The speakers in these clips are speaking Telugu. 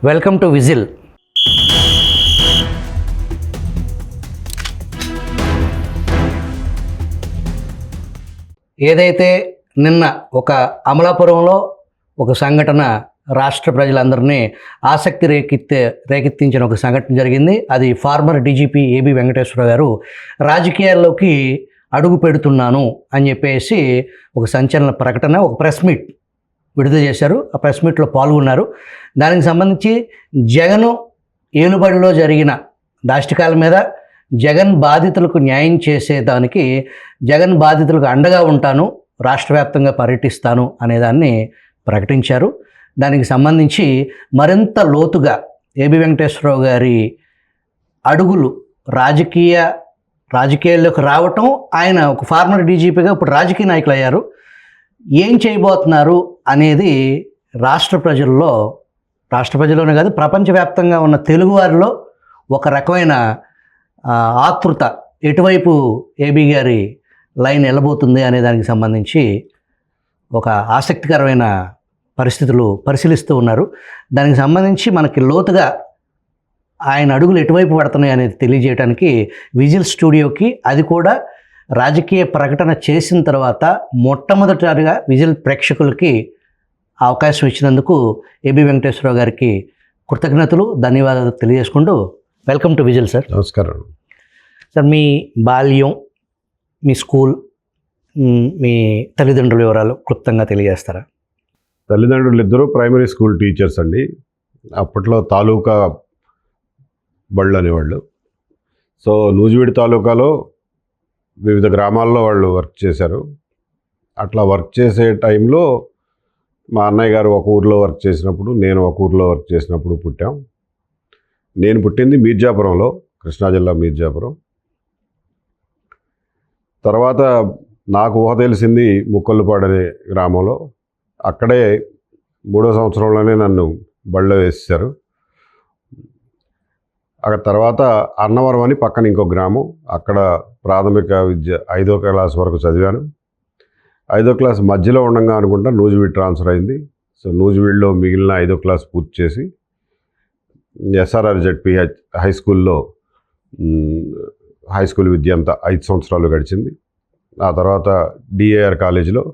Welcome to whistle. ఏదైతే నిన్న ఒక అమలాపురంలో ఒక సంఘటన రాష్ట్ర ప్రజలందరినీ ఆసక్తి రేకెత్తించిన ఒక సంఘటన జరిగింది. అది ఫార్మర్ డీజీపీ ఏబి వెంకటేశ్వరరావు గారు రాజకీయాల్లోకి అడుగు పెడుతున్నాను అని చెప్పేసి ఒక సంచలన ప్రకటన, ఒక ప్రెస్ మీట్ విడుదల చేశారు. ఆ ప్రెస్ మీట్లో పాల్గొన్నారు. దానికి సంబంధించి జగన్ ఏలుబడిలో జరిగిన దాష్టికాల మీద జగన్ బాధితులకు న్యాయం చేసేదానికి, జగన్ బాధితులకు అండగా ఉంటాను, రాష్ట్ర వ్యాప్తంగా పర్యటిస్తాను అనేదాన్ని ప్రకటించారు. దానికి సంబంధించి మరింత లోతుగా ఏబి వెంకటేశ్వరరావు గారి అడుగులు రాజకీయాల్లోకి రావటం, ఆయన ఒక ఫార్మర్ డీజీపీగా ఇప్పుడు రాజకీయ నాయకులు అయ్యారు, ఏం చేయబోతున్నారు అనేది రాష్ట్ర ప్రజల్లోనే కాదు ప్రపంచవ్యాప్తంగా ఉన్న తెలుగువారిలో ఒక రకమైన ఆతృత, ఎటువైపు ఏబీ గారి లైన్ వెళ్ళబోతుంది అనే దానికి సంబంధించి ఒక ఆసక్తికరమైన పరిస్థితులు పరిశీలిస్తూ ఉన్నారు. దానికి సంబంధించి మనకి లోతుగా ఆయన అడుగులు ఎటువైపు పడుతున్నాయి అనేది తెలియజేయడానికి విజిల్ స్టూడియోకి, అది కూడా రాజకీయ ప్రకటన చేసిన తర్వాత మొట్టమొదటిసారిగా విజిల్ ప్రేక్షకులకి అవకాశం ఇచ్చినందుకు ఏబి వెంకటేశ్వరరావు గారికి కృతజ్ఞతలు, ధన్యవాదాలు తెలియజేసుకుంటూ వెల్కమ్ టు విజిల్ సార్. నమస్కారం సార్. మీ బాల్యం, మీ స్కూల్, మీ తల్లిదండ్రుల వివరాలు క్లుప్తంగా తెలియజేస్తారా? తల్లిదండ్రులు ఇద్దరు ప్రైమరీ స్కూల్ టీచర్స్ అండి. అప్పట్లో తాలూకా బళ్ళు అనేవాళ్ళు. సో నూజివీడు తాలూకాలో వివిధ గ్రామాల్లో వాళ్ళు వర్క్ చేశారు. అట్లా వర్క్ చేసే టైంలో మా అన్నయ్య గారు ఒక ఊర్లో వర్క్ చేసినప్పుడు, నేను ఒక ఊర్లో వర్క్ చేసినప్పుడు పుట్టాం. నేను పుట్టింది మీర్జాపురంలో, కృష్ణా జిల్లా మీర్జాపురం. తర్వాత నాకు ఊహ తెలిసింది ముక్కల్లుపాడు అనే గ్రామంలో. అక్కడే 3వ సంవత్సరంలోనే నన్ను బళ్ళో వేసేశారు. అక్కడ తర్వాత అన్నవరం అని పక్కన ఇంకో గ్రామం, అక్కడ ప్రాథమిక విద్య 5వ క్లాస్ వరకు చదివాను. 5వ క్లాస్ మధ్యలో ఉండగా అనుకుంటా నూజివీడు ట్రాన్స్ఫర్ అయింది. సో నూజివీడులో మిగిలిన 5వ క్లాస్ పూర్తి చేసి SRRZPH హై స్కూల్లో హై స్కూల్ విద్య అంతా 5 సంవత్సరాలు గడిచింది. ఆ తర్వాత DAR కాలేజీలో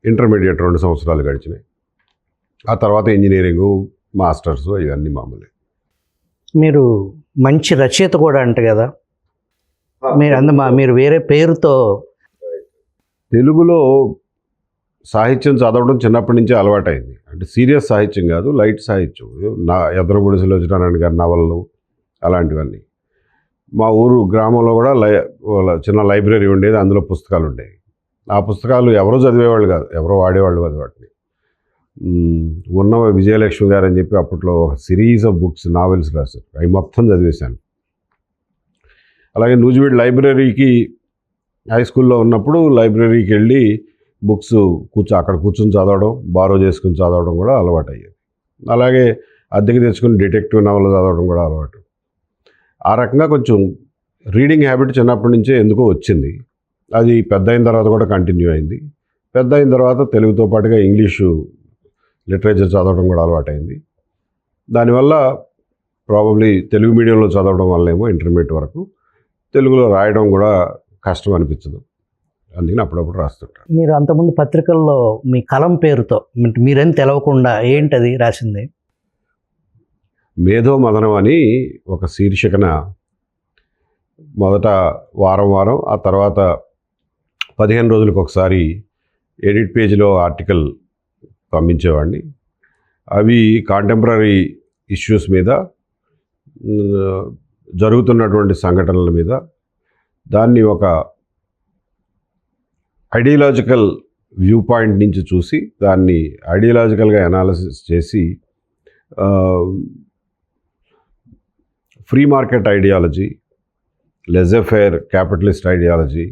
ఇంటర్మీడియట్ 2 సంవత్సరాలు గడిచినాయి. ఆ తర్వాత ఇంజనీరింగు, మాస్టర్స్ ఇవన్నీ మామూలే. మీరు మంచి రచయిత కూడా అంట కదా, మీరు వేరే పేరుతో తెలుగులో సాహిత్యం చదవడం చిన్నప్పటి నుంచే అలవాటైంది. అంటే సీరియస్ సాహిత్యం కాదు, లైట్ సాహిత్యం. నా ఎర్రగుడిసెలో వచ్చినారాయణ గారి నవలలు అలాంటివన్నీ. మా ఊరు గ్రామంలో కూడా చిన్న లైబ్రరీ ఉండేది, అందులో పుస్తకాలు ఉండేవి. ఆ పుస్తకాలు ఎవరో చదివేవాళ్ళు కాదు, ఎవరో వాడేవాళ్ళు కాదు వాటిని. ఉన్న విజయలక్ష్మి గారు అని చెప్పి అప్పట్లో ఒక సిరీస్ ఆఫ్ బుక్స్, నావెల్స్ రాశారు. అవి మొత్తం చదివేశాను. అలాగే నూజివీడు లైబ్రరీకి హై స్కూల్లో ఉన్నప్పుడు లైబ్రరీకి వెళ్ళి బుక్స్ అక్కడ కూర్చొని చదవడం, బారో చేసుకుని చదవడం కూడా అలవాటు అయ్యేది. అలాగే అద్దెకి తెచ్చుకుని డిటెక్టివ్ నవలు చదవడం కూడా అలవాటు. ఆ రకంగా కొంచెం రీడింగ్ హ్యాబిట్ చిన్నప్పటి నుంచే ఎందుకో వచ్చింది. అది పెద్ద అయిన తర్వాత కూడా కంటిన్యూ అయింది. పెద్ద అయిన తర్వాత తెలుగుతో పాటుగా ఇంగ్లీషు లిటరేచర్ చదవడం కూడా అలవాటైంది. దానివల్ల ప్రాబబ్లీ తెలుగు మీడియంలో చదవడం వల్లేమో ఇంటర్మీడియట్ వరకు తెలుగులో రాయడం కూడా కష్టం అనిపించదు. అందుకని అప్పుడప్పుడు రాస్తుంటారు. మీరు అంతకుముందు పత్రికల్లో మీ కలం పేరుతో మీరేం తెలవకుండా ఏంటది రాసింది? మేధో మదనం అని ఒక శీర్షికన మొదట వారం, ఆ తర్వాత 15 రోజులకు ఒకసారి ఎడిట్ పేజీలో ఆర్టికల్ పంపించేవాడిని. అవి కాంటెంపరీ ఇష్యూస్ మీద, జరుగుతున్నటువంటి సంఘటనల మీద, దాన్ని ఒక ఐడియాలజికల్ వ్యూ పాయింట్ నుంచి చూసి దాన్ని ఐడియాలజికల్గా అనాలిసిస్ చేసి free market ideology, ledger-fair capitalist ideology,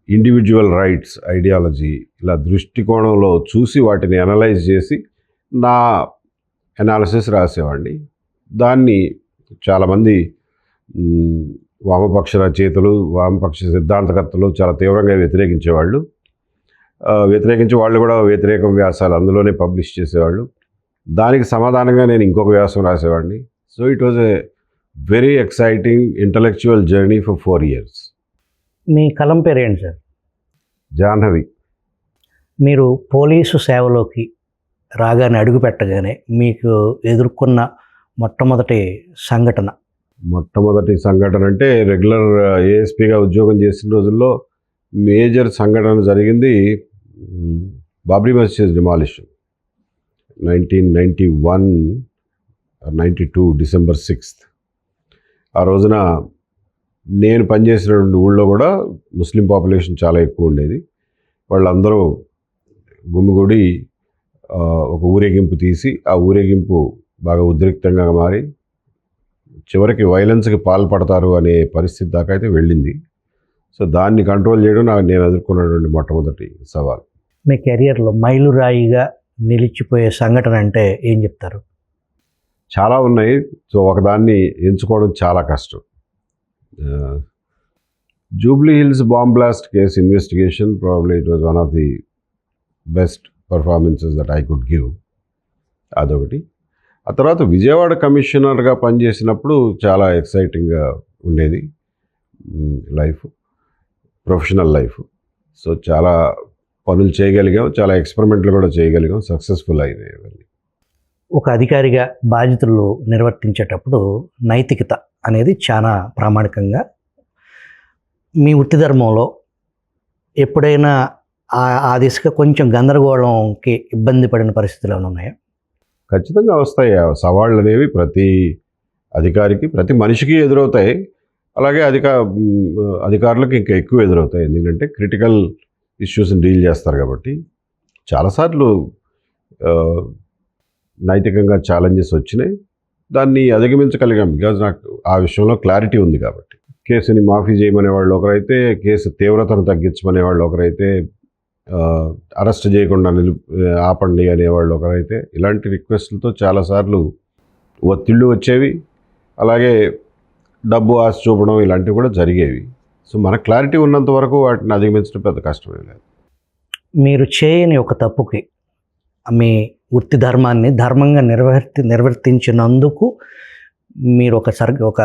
individual rights ideology, ఇలా దృష్టికోణంలో చూసి వాటిని అనలైజ్ చేసి నా అనాలిసిస్ రాసేవాడిని. దాన్ని చాలామంది వామపక్ష రచయితలు, వామపక్ష సిద్ధాంతకర్తలు చాలా తీవ్రంగా వ్యతిరేకించేవాళ్ళు. వ్యతిరేకించే వాళ్ళు కూడా వ్యతిరేకం వ్యాసాలు అందులోనే పబ్లిష్ చేసేవాళ్ళు. దానికి సమాధానంగా నేను ఇంకొక వ్యాసం రాసేవాడిని. So it was a very exciting intellectual journey for 4 years. మీ కలం పేరు ఏంటి సార్? జాహ్నవి. మీరు పోలీసు సేవలోకి రాగానే అడుగు పెట్టగానే మీకు ఎదుర్కొన్న మొట్టమొదటి సంఘటన? మొట్టమొదటి సంఘటన అంటే రెగ్యులర్ ఏఎస్పీగా ఉద్యోగం చేసిన రోజుల్లో మేజర్ సంఘటన జరిగింది బాబ్రీ మసీద్ డిమాలిషన్ 1991 92 December 6th. ఆ రోజున నేను పనిచేసినటువంటి ఊళ్ళో కూడా ముస్లిం పాపులేషన్ చాలా ఎక్కువ ఉండేది. వాళ్ళందరూ గుమిగూడి ఒక ఊరేగింపు తీసి ఆ ఊరేగింపు బాగా ఉద్రిక్తంగా మారి చివరికి వైలెన్స్కి పాల్పడతారు అనే పరిస్థితి దాకా అయితే వెళ్ళింది. సో దాన్ని కంట్రోల్ చేయడం నేను ఎదుర్కొన్నటువంటి మొట్టమొదటి సవాల్. మీ కెరియర్లో మైలురాయిగా నిలిచిపోయే సంఘటన అంటే ఏం చెప్తారు? చాలా ఉన్నాయి. సో ఒకదాన్ని ఎంచుకోవడం చాలా కష్టం. Jubilee hills bomb blast case investigation probably it was one of the best performances that I could give. అదొకటి. ఆ తర్వాత విజయవాడ కమిషనర్గా పనిచేసినప్పుడు చాలా ఎక్సైటింగ్గా ఉండేది లైఫ్, ప్రొఫెషనల్ లైఫ్. సో చాలా పనులు చేయగలిగాం, చాలా ఎక్స్పెరిమెంట్లు కూడా చేయగలిగాం, సక్సెస్ఫుల్ అయినాయి అవన్నీ. ఒక అధికారిగా బాధ్యతలు నిర్వర్తించేటప్పుడు నైతికత అనేది చాలా ప్రామాణికంగా, మీ వృత్తి ధర్మంలో ఎప్పుడైనా ఆ దిశగా కొంచెం గందరగోళంకి ఇబ్బంది పడిన పరిస్థితులు ఏమైనా ఉన్నాయా? ఖచ్చితంగా వస్తాయి. ఆ సవాళ్ళు అనేవి ప్రతి అధికారికి, ప్రతి మనిషికి ఎదురవుతాయి. అలాగే అధికారులకు ఇంకా ఎక్కువ ఎదురవుతాయి. ఎందుకంటే క్రిటికల్ ఇష్యూస్ని డీల్ చేస్తారు కాబట్టి. చాలాసార్లు నైతికంగా ఛాలెంజెస్ వచ్చినాయి, దాన్ని అధిగమించగలిగాం. బికాజ్ నాకు ఆ విషయంలో క్లారిటీ ఉంది కాబట్టి. కేసుని మాఫీ చేయమనే వాళ్ళు ఒకరైతే, కేసు తీవ్రతను తగ్గించమనే వాళ్ళు ఒకరైతే, అరెస్ట్ చేయకుండా ఆపండి అనేవాళ్ళు ఒకరైతే, ఇలాంటి రిక్వెస్ట్లతో చాలాసార్లు ఒత్తిళ్ళు వచ్చేవి. అలాగే డబ్బు ఆశ చూపడం ఇలాంటివి కూడా జరిగేవి. సో మన క్లారిటీ ఉన్నంత వరకు వాటిని అధిగమించడం పెద్ద కష్టమే లేదు. మీరు చేయని ఒక తప్పుకి మీ వృత్తి ధర్మాన్ని ధర్మంగా నిర్వర్తించినందుకు మీరు ఒక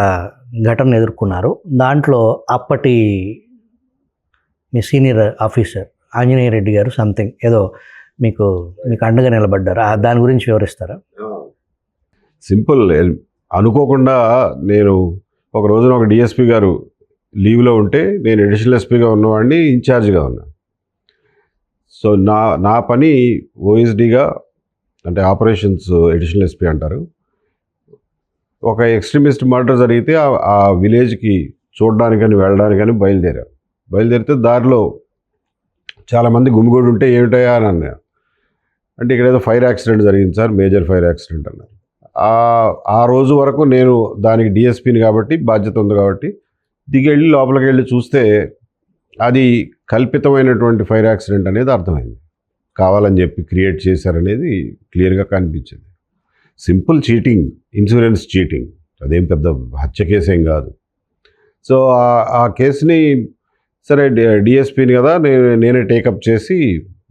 ఘటన ఎదుర్కొన్నారు. దాంట్లో అప్పటి మీ సీనియర్ ఆఫీసర్ ఆంజనేయ రెడ్డి గారు సంథింగ్ ఏదో మీకు అండగా నిలబడ్డారు. దాని గురించి వివరిస్తారా? సింపుల్. అనుకోకుండా నేను ఒక రోజున ఒక డిఎస్పీ గారు లీవ్లో ఉంటే, నేను అడిషనల్ ఎస్పీగా ఉన్నవాడిని ఇన్ఛార్జ్గా ఉన్నా. సో నా పని ఓఎస్డీగా, అంటే ఆపరేషన్స్ అడిషనల్ ఎస్పీ అంటారు. ఒక ఎక్స్ట్రీమిస్ట్ మర్డర్ జరిగితే ఆ విలేజ్కి చూడడానికని వెళ్ళడానికని బయలుదేరితే దారిలో చాలామంది గుమిగూడి ఉంటే ఏమిటయా అని అన్నా. అంటే ఇక్కడ ఏదో ఫైర్ యాక్సిడెంట్ జరిగింది సార్, మేజర్ ఫైర్ యాక్సిడెంట్ అన్నారు. ఆ రోజు వరకు నేను దానికి డిఎస్పీని కాబట్టి బాధ్యత ఉంది కాబట్టి దిగెళ్ళి లోపలికి వెళ్ళి చూస్తే అది కల్పితమైనటువంటి ఫైర్ యాక్సిడెంట్ అనేది అర్థమైంది. కావాలని చెప్పి క్రియేట్ చేశారనేది క్లియర్గా కనిపించింది. సింపుల్ చీటింగ్, ఇన్సూరెన్స్ చీటింగ్, అదేం పెద్ద హత్య కేసు ఏం కాదు. సో ఆ కేసుని సరే డిఎస్పీని కదా నేనే టేకప్ చేసి,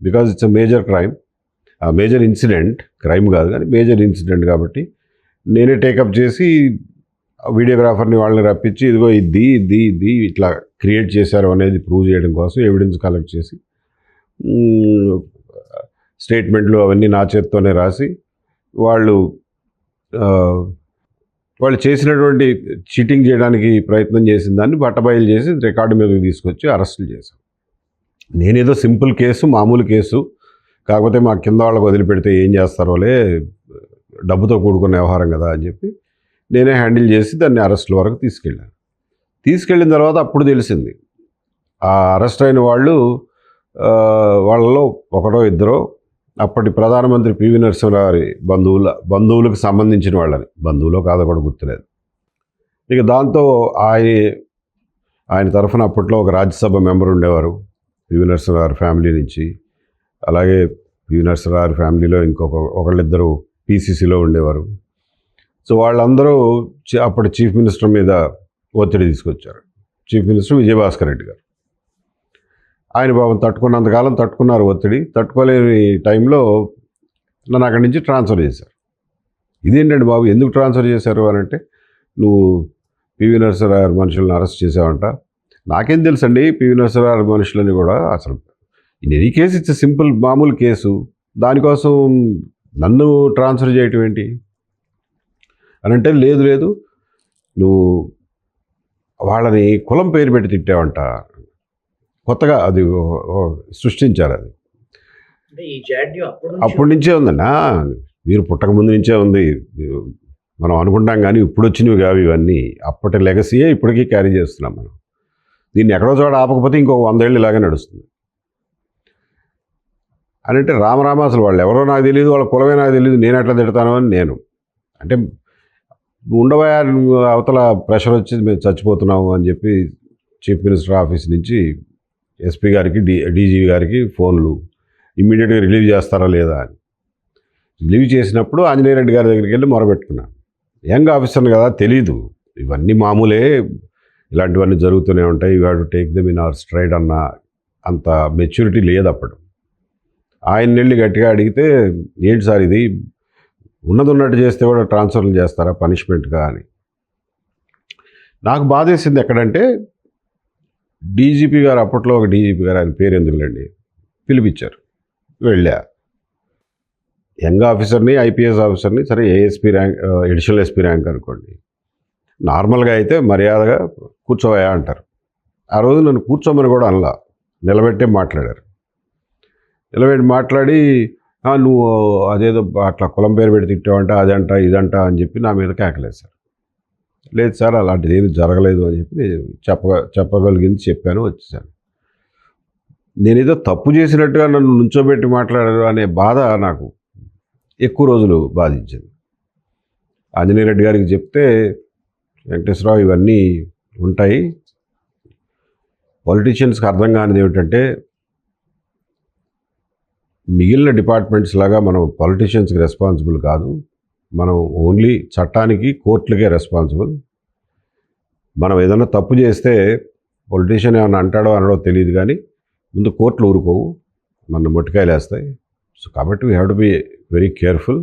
because it's a major crime, major incident, crime కాదు కానీ మేజర్ ఇన్సిడెంట్ కాబట్టి నేనే టేకప్ చేసి వీడియోగ్రాఫర్ని వాళ్ళని రప్పించి ఇదిగో ఇది ఇట్లా క్రియేట్ చేశారు అనేది ప్రూవ్ చేయడం కోసం ఎవిడెన్స్ కలెక్ట్ చేసి స్టేట్మెంట్లు అవన్నీ నా చేత్తోనే రాసి వాళ్ళు చేసినటువంటి చీటింగ్ చేయడానికి ప్రయత్నం చేసిన దాన్ని బట్టబయలు చేసి రికార్డు మీదకి తీసుకొచ్చి అరెస్టులు చేశాం. నేనేదో సింపుల్ కేసు, మామూలు కేసు, కాకపోతే మా కింద వాళ్ళకి వదిలిపెడితే ఏం చేస్తారోలే, డబ్బుతో కూడుకున్న వ్యవహారం కదా అని చెప్పి నేనే హ్యాండిల్ చేసి దాన్ని అరెస్టుల వరకు తీసుకెళ్ళిన తర్వాత అప్పుడు తెలిసింది ఆ అరెస్ట్ అయిన వాళ్ళు వాళ్ళలో ఒకటో ఇద్దరో అప్పటి ప్రధానమంత్రి పివి నరసింహరావు గారి బంధువులకు సంబంధించిన వాళ్ళని, బంధువులో కాదో కూడా గుర్తులేదు. ఇక దాంతో ఆయన తరఫున అప్పట్లో ఒక రాజ్యసభ మెంబర్ ఉండేవారు పివి నరసింహరావు గారి ఫ్యామిలీ నుంచి. అలాగే పివి నరసింహరావు గారి ఫ్యామిలీలో ఒకళ్ళిద్దరు పీసీసీలో ఉండేవారు. సో వాళ్ళందరూ అప్పటి చీఫ్ మినిస్టర్ మీద ఒత్తిడి తీసుకొచ్చారు. చీఫ్ మినిస్టర్ విజయభాస్కర్ రెడ్డి గారు. ఆయన పాపం తట్టుకున్నంతకాలం తట్టుకున్నారు ఒత్తిడి. తట్టుకోలేని టైంలో నన్ను అక్కడి నుంచి ట్రాన్స్ఫర్ చేశారు. ఇదేంటండి బాబు ఎందుకు ట్రాన్స్ఫర్ చేశారు అని అంటే, నువ్వు పివి నరసింహారావు మనుషులను అరెస్ట్ చేసావంట. నాకేం తెలుసండి పివి నరసింహారావు మనుషులని కూడా అసలు. In any case it's simple మామూలు కేసు, దానికోసం నన్ను ట్రాన్స్ఫర్ చేయటం ఏంటి అని అంటే, లేదు లేదు నువ్వు వాళ్ళని కులం పేరు పెట్టి తిట్టావంట. కొత్తగా అది సృష్టించారు. అది అంటే ఈ జాడ్యం అప్పటి నుంచే ఉందన్నా, మీరు పుట్టక ముందు నుంచే ఉంది. మనం అనుకుంటాం కానీ ఇప్పుడు వచ్చినవి కావు ఇవన్నీ. అప్పటి లెగసీయే ఇప్పటికీ క్యారీ చేస్తున్నాం మనం. దీన్ని ఎక్కడో చోట ఆపకపోతే ఇంకో 100 ఏళ్ళు ఇలాగే నడుస్తుంది అని అంటే, రామరామ అసలు వాళ్ళు ఎవరో నాకు తెలియదు, వాళ్ళ కులమే నాకు తెలియదు, నేను ఎట్లా తిడతాను అని నేను అంటే, ఉండవా అవతల ప్రెషర్ వచ్చి మేము చచ్చిపోతున్నాము అని చెప్పి చీఫ్ మినిస్టర్ ఆఫీస్ నుంచి ఎస్పీ గారికి డీజీపీ గారికి ఫోన్లు, ఇమ్మీడియట్గా రిలీవ్ చేస్తారా లేదా అని. రిలీవ్ చేసినప్పుడు ఆంజనేయ రెడ్డి గారి దగ్గరికి వెళ్ళి మొరబెట్టుకున్నాను. యంగ్ ఆఫీసర్ని కదా, తెలీదు, ఇవన్నీ మామూలే, ఇలాంటివన్నీ జరుగుతూనే ఉంటాయి, you have to take them in our stride అన్న అంత మెచ్యూరిటీ లేదు అప్పుడు. ఆయన వెళ్ళి గట్టిగా అడిగితే, ఏంటి సార్ ఇది, ఉన్నది ఉన్నట్టు చేస్తే కూడా ట్రాన్స్ఫర్లు చేస్తారా పనిష్మెంట్గా అని. నాకు బాధేసింది ఎక్కడంటే, డీజీపీ గారు అప్పట్లో ఒక డీజీపీ గారు, ఆయన పేరు ఎందుకులేండి, పిలిపించారు. వెళ్ళా, యంగ్ ఆఫీసర్ని, ఐపీఎస్ ఆఫీసర్ని, సరే ASP rank, additional SP rank అనుకోండి, నార్మల్గా అయితే మర్యాదగా కూర్చోవయా అంటారు. ఆ రోజు నన్ను కూర్చోమని కూడా అనలా, నిలబెట్టే మాట్లాడారు. నిలబెట్టి మాట్లాడి, నువ్వు అదేదో అట్లా కులం పేరు పెట్టి తిట్టావంట, అదంట ఇదంట అని చెప్పి నా మీద కేకలేశారు. లేదు సార్ అలాంటిది ఏమి జరగలేదు అని చెప్పి నేను చెప్పగలిగింది చెప్పాను, వచ్చేసాను. నేనేదో తప్పు చేసినట్టుగా నన్ను నుంచోబెట్టి మాట్లాడారు అనే బాధ నాకు ఎక్కువ రోజులు బాధించింది. ఆంజనేయ రెడ్డి గారికి చెప్తే, వెంకటేశ్వరరావు ఇవన్నీ ఉంటాయి, పొలిటీషియన్స్కి అర్థం కానిది ఏమిటంటే, మిగిలిన డిపార్ట్మెంట్స్ లాగా మనం పొలిటీషియన్స్కి రెస్పాన్సిబుల్ కాదు, మనం ఓన్లీ చట్టానికి కోర్టులకే రెస్పాన్సిబుల్. మనం ఏదైనా తప్పు చేస్తే పొలిటీషియన్ ఏమైనా అంటాడో అనడో తెలియదు, కానీ ముందు కోర్టులు ఊరుకోవు, మన మొట్టికాయలు వేస్తాయి. సో కాబట్టి we have to be very careful.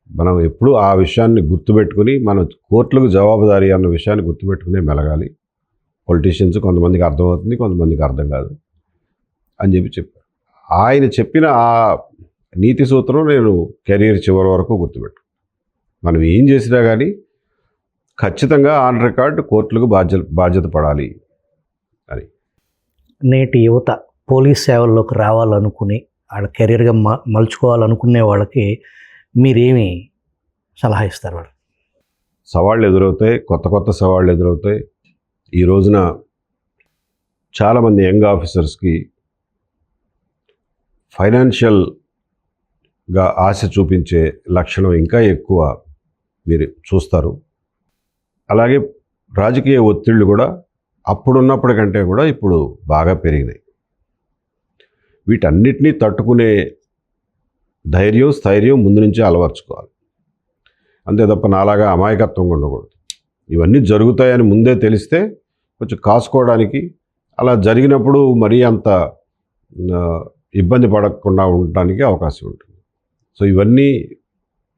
మనం ఎప్పుడు ఆ విషయాన్ని గుర్తుపెట్టుకుని, మన కోర్టులకు జవాబుదారీ అన్న విషయాన్ని గుర్తుపెట్టుకునే మెలగాలి. పొలిటీషియన్స్ కొంతమందికి అర్థమవుతుంది, కొంతమందికి అర్థం కాదు అని చెప్పి చెప్పారు. ఆయన చెప్పిన ఆ నీతి సూత్రం నేను కెరీర్ చివరి వరకు గుర్తుపెట్టు. మనం ఏం చేసినా కానీ ఖచ్చితంగా ఆన్ రికార్డ్ కోర్టులకు బాధ్యత పడాలి అని. నేటి యువత పోలీస్ సేవల్లోకి రావాలనుకుని వాళ్ళ కెరీర్గా మలుచుకోవాలనుకునే వాళ్ళకి మీరేమి సలహా ఇస్తారు? వాళ్ళు సవాళ్ళు ఎదురవుతాయి, కొత్త సవాళ్ళు ఎదురవుతాయి. ఈ రోజున చాలామంది యంగ్ ఆఫీసర్స్కి ఫైనాన్షియల్గా ఆశ చూపించే లక్షణం ఇంకా ఎక్కువ మీరు చూస్తారు. అలాగే రాజకీయ ఒత్తిళ్ళు కూడా అప్పుడున్నప్పటికంటే కూడా ఇప్పుడు బాగా పెరిగినాయి. వీటన్నిటినీ తట్టుకునే ధైర్యం, స్థైర్యం ముందు నుంచే అలవర్చుకోవాలి. అంతే తప్ప నాలాగా అమాయకత్వం ఉండకూడదు. ఇవన్నీ జరుగుతాయని ముందే తెలిస్తే కొంచెం కాసుకోవడానికి, అలా జరిగినప్పుడు మరీ అంత ఇబ్బంది పడకుండా ఉండడానికి అవకాశం ఉంటుంది. సో ఇవన్నీ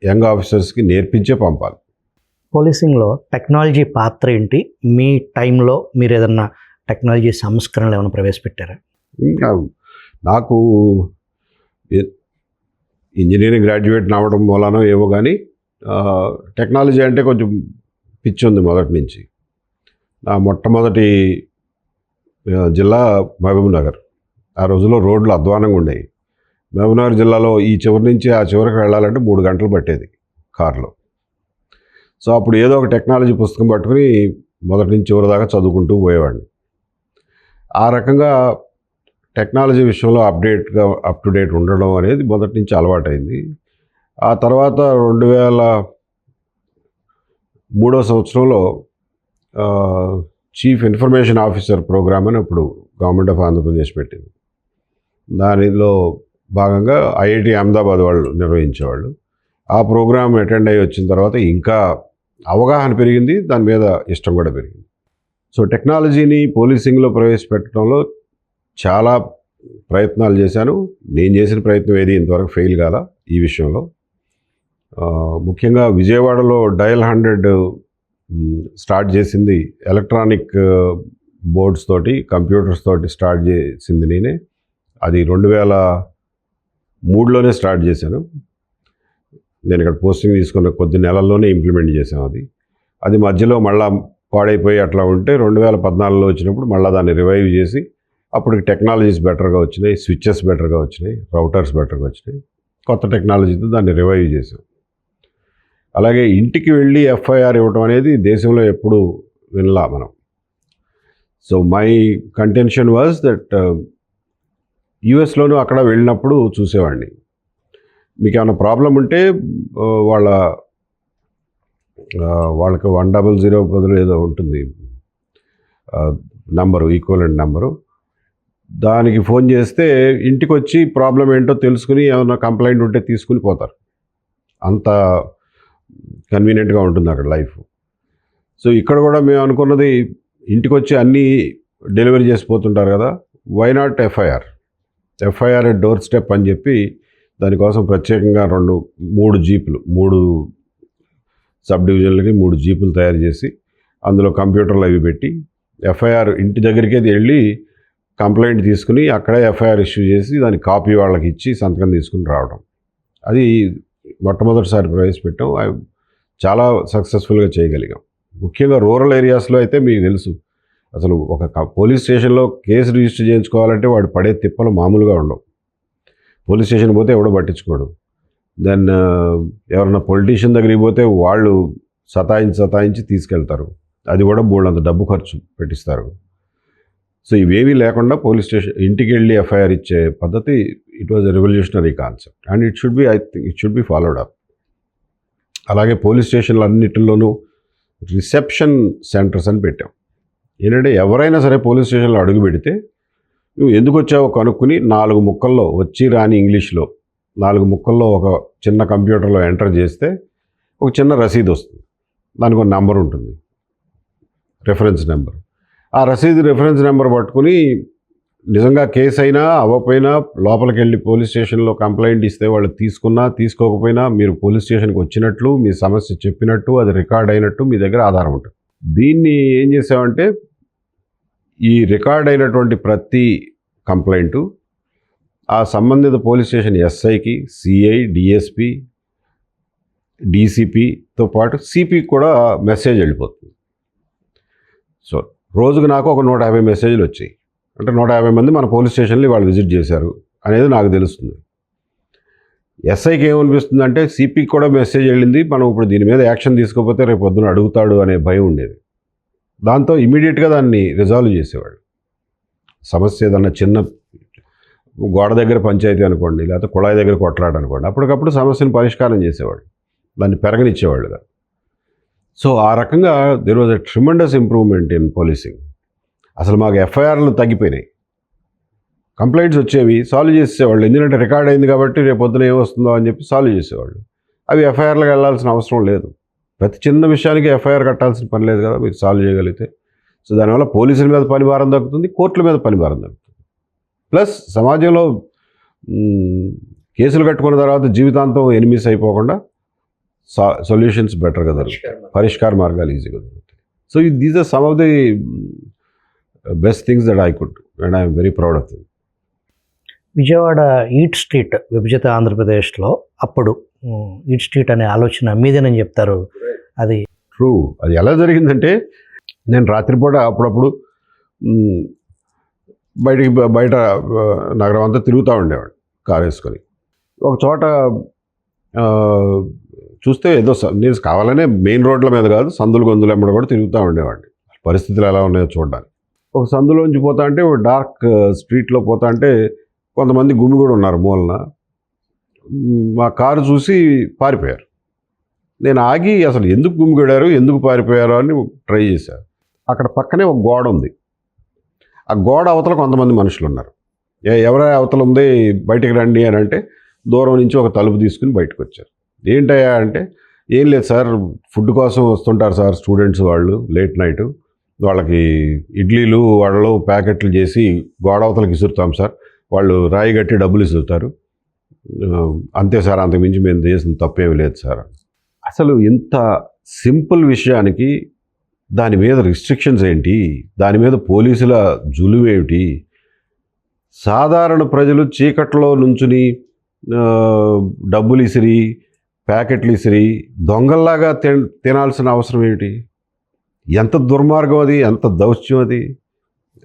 యంగ్ ఆఫీసర్స్కి నేర్పించే పంపాలి. పోలీసింగ్లో టెక్నాలజీ పాత్ర ఏంటి? మీ టైంలో మీరు ఏదన్నా టెక్నాలజీ సంస్కరణలు ఏమైనా ప్రవేశపెట్టారా? నాకు ఇంజనీరింగ్ గ్రాడ్యుయేట్ అవ్వడం మూలనో ఏవో కానీ టెక్నాలజీ అంటే కొంచెం పిచ్చి ఉంది మొదటి నుంచి. నా మొట్టమొదటి జిల్లా మహబూబ్ నగర్. ఆ రోజుల్లో రోడ్లు అధ్వానంగా ఉండేవి. మహబూబ్నగర్ జిల్లాలో ఈ చివరి నుంచి ఆ చివరికి వెళ్ళాలంటే 3 గంటలు పట్టేది కారులో. సో అప్పుడు ఏదో ఒక టెక్నాలజీ పుస్తకం పట్టుకుని మొదటి నుంచి చివరి దాకా చదువుకుంటూ పోయేవాడిని. ఆ రకంగా టెక్నాలజీ విషయంలో అప్ టు డేట్ ఉండడం అనేది మొదటి నుంచి అలవాటైంది. ఆ తర్వాత 2003 సంవత్సరంలో చీఫ్ ఇన్ఫర్మేషన్ ఆఫీసర్ ప్రోగ్రామ్ అని ఇప్పుడు గవర్నమెంట్ ఆఫ్ ఆంధ్రప్రదేశ్ పెట్టింది. దానిలో భాగంగా ఐఐటి అహ్మదాబాద్ వాళ్ళు నిర్వహించేవాళ్ళు. ఆ ప్రోగ్రామ్ అటెండ్ అయ్యి వచ్చిన తర్వాత ఇంకా అవగాహన పెరిగింది, దాని మీద ఇష్టం కూడా పెరిగింది. సో టెక్నాలజీని పోలీసింగ్లో ప్రవేశపెట్టడంలో చాలా ప్రయత్నాలు చేశాను. నేను చేసిన ప్రయత్నం ఏది ఇంతవరకు ఫెయిల్ కాల ఈ విషయంలో. ముఖ్యంగా విజయవాడలో డయల్ 100 స్టార్ట్ చేసింది ఎలక్ట్రానిక్ బోర్డ్స్ తోటి, కంప్యూటర్స్ తోటి స్టార్ట్ చేసింది నేనే. అది 2003లోనే స్టార్ట్ చేశాను. నేను ఇక్కడ పోస్టింగ్ తీసుకున్న కొద్ది నెలల్లోనే ఇంప్లిమెంట్ చేసాం. అది మధ్యలో మళ్ళా పాడైపోయి అట్లా ఉంటే 2014లో వచ్చినప్పుడు మళ్ళీ దాన్ని రివైవ్ చేసి, అప్పుడు టెక్నాలజీస్ బెటర్గా వచ్చినాయి, స్విచ్చెస్ బెటర్గా వచ్చినాయి, రౌటర్స్ బెటర్గా వచ్చినాయి. కొత్త టెక్నాలజీతో దాన్ని రివైవ్ చేసాం. అలాగే ఇంటికి వెళ్ళి ఎఫ్ఐఆర్ ఇవ్వటం అనేది దేశంలో ఎప్పుడు వినలా మనం. So my contention was that యుఎస్లోనూ అక్కడ వెళ్ళినప్పుడు చూసేవాడిని. మీకు ఏమైనా ప్రాబ్లం ఉంటే వాళ్ళకి 100 బదులు ఏదో ఉంటుంది నంబరు, ఈక్వలెంట్ నంబరు, దానికి ఫోన్ చేస్తే ఇంటికి వచ్చి ప్రాబ్లం ఏంటో తెలుసుకుని ఏమైనా కంప్లైంట్ ఉంటే తీసుకుని పోతారు. అంత కన్వీనియంట్గా ఉంటుంది అక్కడ లైఫ్. సో ఇక్కడ కూడా మేము అనుకున్నది, ఇంటికి వచ్చి అన్నీ డెలివరీ చేసిపోతుంటారు కదా, why not FIR at doorstep అని చెప్పి దానికోసం ప్రత్యేకంగా 3 జీపులు, 3 సబ్ డివిజన్లకి 3 జీపులు తయారు చేసి అందులో కంప్యూటర్లు అవి పెట్టి ఎఫ్ఐఆర్ ఇంటి దగ్గరికే వెళ్ళి కంప్లైంట్ తీసుకుని అక్కడే ఎఫ్ఐఆర్ ఇష్యూ చేసి దాని కాపీ వాళ్ళకి ఇచ్చి సంతకం తీసుకుని రావడం. అది మొట్టమొదటిసారి ప్రవేశపెట్టాం. చాలా సక్సెస్ఫుల్గా చేయగలిగాం. ముఖ్యంగా రూరల్ ఏరియాస్లో అయితే మీకు తెలుసు, అసలు ఒక పోలీస్ స్టేషన్లో కేసు రిజిస్టర్ చేయించుకోవాలంటే వాడు పడే తిప్పలు మామూలుగా ఉండవు. పోలీస్ స్టేషన్ పోతే ఎవడో పట్టించుకోడు. దెన్ ఎవరన్నా పొలిటీషియన్ దగ్గరికి పోతే వాళ్ళు సతాయించి తీసుకెళ్తారు. అది కూడా బోల్డంత డబ్బు ఖర్చు పెట్టిస్తారు. సో ఇవేవీ లేకుండా పోలీస్ స్టేషన్ ఇంటికి వెళ్ళి ఎఫ్ఐఆర్ ఇచ్చే పద్ధతి, it was a revolutionary concept and it should be followed up. అలాగే పోలీస్ స్టేషన్లు అన్నిటిలోనూ రిసెప్షన్ సెంటర్స్ అని పెట్టాం. ఏంటంటే ఎవరైనా సరే పోలీస్ స్టేషన్లో అడుగు పెడితే నువ్వు ఎందుకు వచ్చావో కనుక్కుని 4 ముక్కల్లో, వచ్చి రాని ఇంగ్లీష్లో 4 ముక్కల్లో ఒక చిన్న కంప్యూటర్లో ఎంటర్ చేస్తే ఒక చిన్న రసీదు వస్తుంది. దానికి ఒక నెంబర్ ఉంటుంది, రెఫరెన్స్ నెంబర్. ఆ రెఫరెన్స్ నెంబర్ పట్టుకుని నిజంగా కేసు అయినా అవ్వకపోయినా లోపలికి వెళ్ళి పోలీస్ స్టేషన్లో కంప్లైంట్ ఇస్తే వాళ్ళు తీసుకున్నా తీసుకోకపోయినా మీరు పోలీస్ స్టేషన్కి వచ్చినట్లు, మీ సమస్య చెప్పినట్టు, అది రికార్డ్ అయినట్టు మీ దగ్గర ఆధారం ఉంటుంది. దీన్ని ఏం చేసామంటే, ఈ రికార్డ్ అయినటువంటి ప్రతి కంప్లైంటు ఆ సంబంధిత పోలీస్ స్టేషన్ ఎస్ఐకి, సిఐ, డిఎస్పి, డీసీపీతో పాటు సిపికి కూడా మెసేజ్ వెళ్ళిపోతుంది. సో రోజుకు నాకు ఒక 150 మెసేజ్లు వచ్చాయి. అంటే 150 మంది మన పోలీస్ స్టేషన్లో వాళ్ళు విజిట్ చేశారు అనేది నాకు తెలుస్తుంది. ఎస్ఐకి ఏమనిపిస్తుంది అంటే, సిపికి కూడా మెసేజ్ వెళ్ళింది, మనం ఇప్పుడు దీని మీద యాక్షన్ తీసుకోకపోతే రేపు పొద్దున అడుగుతాడు అనే భయం ఉండేది. దాంతో ఇమీడియట్గా దాన్ని రిజాల్వ్ చేసేవాళ్ళు. సమస్య ఏదన్నా చిన్న గోడ దగ్గర పంచాయతీ అనుకోండి, లేకపోతే కుళాయి దగ్గర కొట్లాట అనుకోండి, అప్పటికప్పుడు సమస్యను పరిష్కారం చేసేవాళ్ళు, దాన్ని పెరగనిచ్చేవాళ్ళుగా. సో ఆ రకంగా there was a tremendous improvement in policing. అసలు మాకు ఎఫ్ఐఆర్లు తగ్గిపోయినాయి, కంప్లైంట్స్ వచ్చేవి, సాల్వ్ చేసేవాళ్ళు. ఎందుకంటే రికార్డ్ అయింది కాబట్టి రేపు పొద్దున ఏమొస్తుందో అని చెప్పి సాల్వ్ చేసేవాళ్ళు. అవి ఎఫ్ఐఆర్లకు వెళ్ళాల్సిన అవసరం లేదు. ప్రతి చిన్న విషయానికి ఎఫ్ఐఆర్ కట్టాల్సిన పని లేదు కదా, మీరు సాల్వ్ చేయగలిగితే. సో దానివల్ల పోలీసుల మీద పని భారం తగ్గుతుంది, కోర్టుల మీద పని భారం తగ్గుతుంది. ప్లస్ సమాజంలో కేసులు కట్టుకున్న తర్వాత జీవితాంతం ఎనిమిస్ అయిపోకుండా సొల్యూషన్స్ బెటర్గా దొరుకుతాయి, పరిష్కార మార్గాలు ఈజీగా దొరుకుతాయి. So these are some of the best things that I could and I'm very proud of them. Vijayawada eat street విభజిత ఆంధ్రప్రదేశ్లో అప్పుడు ఈట్ స్ట్రీట్ అనే ఆలోచన మీదేనని చెప్తారు. అది ట్రూ. అది ఎలా జరిగిందంటే, నేను రాత్రిపూట అప్పుడప్పుడు బయట నగరం అంతా తిరుగుతూ ఉండేవాడు కారు వేసుకొని. ఒక చోట చూస్తే ఏదో నేను కావాలనే మెయిన్ రోడ్ల మీద కాదు, సందులు గొంతులు ఎమ్మడ కూడా తిరుగుతూ ఉండేవాడిని, పరిస్థితులు ఎలా ఉన్నాయో చూడడానికి. ఒక సందులోంచి పోతా అంటే, ఒక డార్క్ స్ట్రీట్లో పోతా అంటే కొంతమంది గుమి కూడా ఉన్నారు మూలన. మా కారు చూసి పారిపోయారు. నేను ఆగి అసలు ఎందుకు గుమిగూడారు, ఎందుకు పారిపోయారు అని ట్రై చేశాను. అక్కడ పక్కనే ఒక గోడ ఉంది. ఆ గోడ అవతల కొంతమంది మనుషులు ఉన్నారు. ఎవరైనా అవతల ఉంది, బయటికి రండి అని అంటే దూరం నుంచి ఒక తలుపు తీసుకుని బయటకు వచ్చారు. ఏంటయ్యా అంటే, ఏం లేదు సార్, ఫుడ్ కోసం వస్తుంటారు సార్ స్టూడెంట్స్ వాళ్ళు, లేట్ నైట్ వాళ్ళకి ఇడ్లీలు వడలు ప్యాకెట్లు చేసి గోడ అవతలకి ఇసురుతాం సార్, వాళ్ళు రాయి కట్టి డబ్బులు ఇసురుతారు, అంతే సార్, అంతకుమించి మేము చేసిన తప్పేమీ లేదు సార్. అసలు ఇంత సింపుల్ విషయానికి దాని మీద రిస్ట్రిక్షన్స్ ఏంటి, దాని మీద పోలీసుల జులుం ఏమిటి? సాధారణ ప్రజలు చీకట్లో నుంచుని డబ్బులు ఇసిరి, ప్యాకెట్లు ఇసిరి, దొంగల్లాగా తినాల్సిన అవసరం ఏమిటి? ఎంత దుర్మార్గం అది, ఎంత దౌత్యం అది!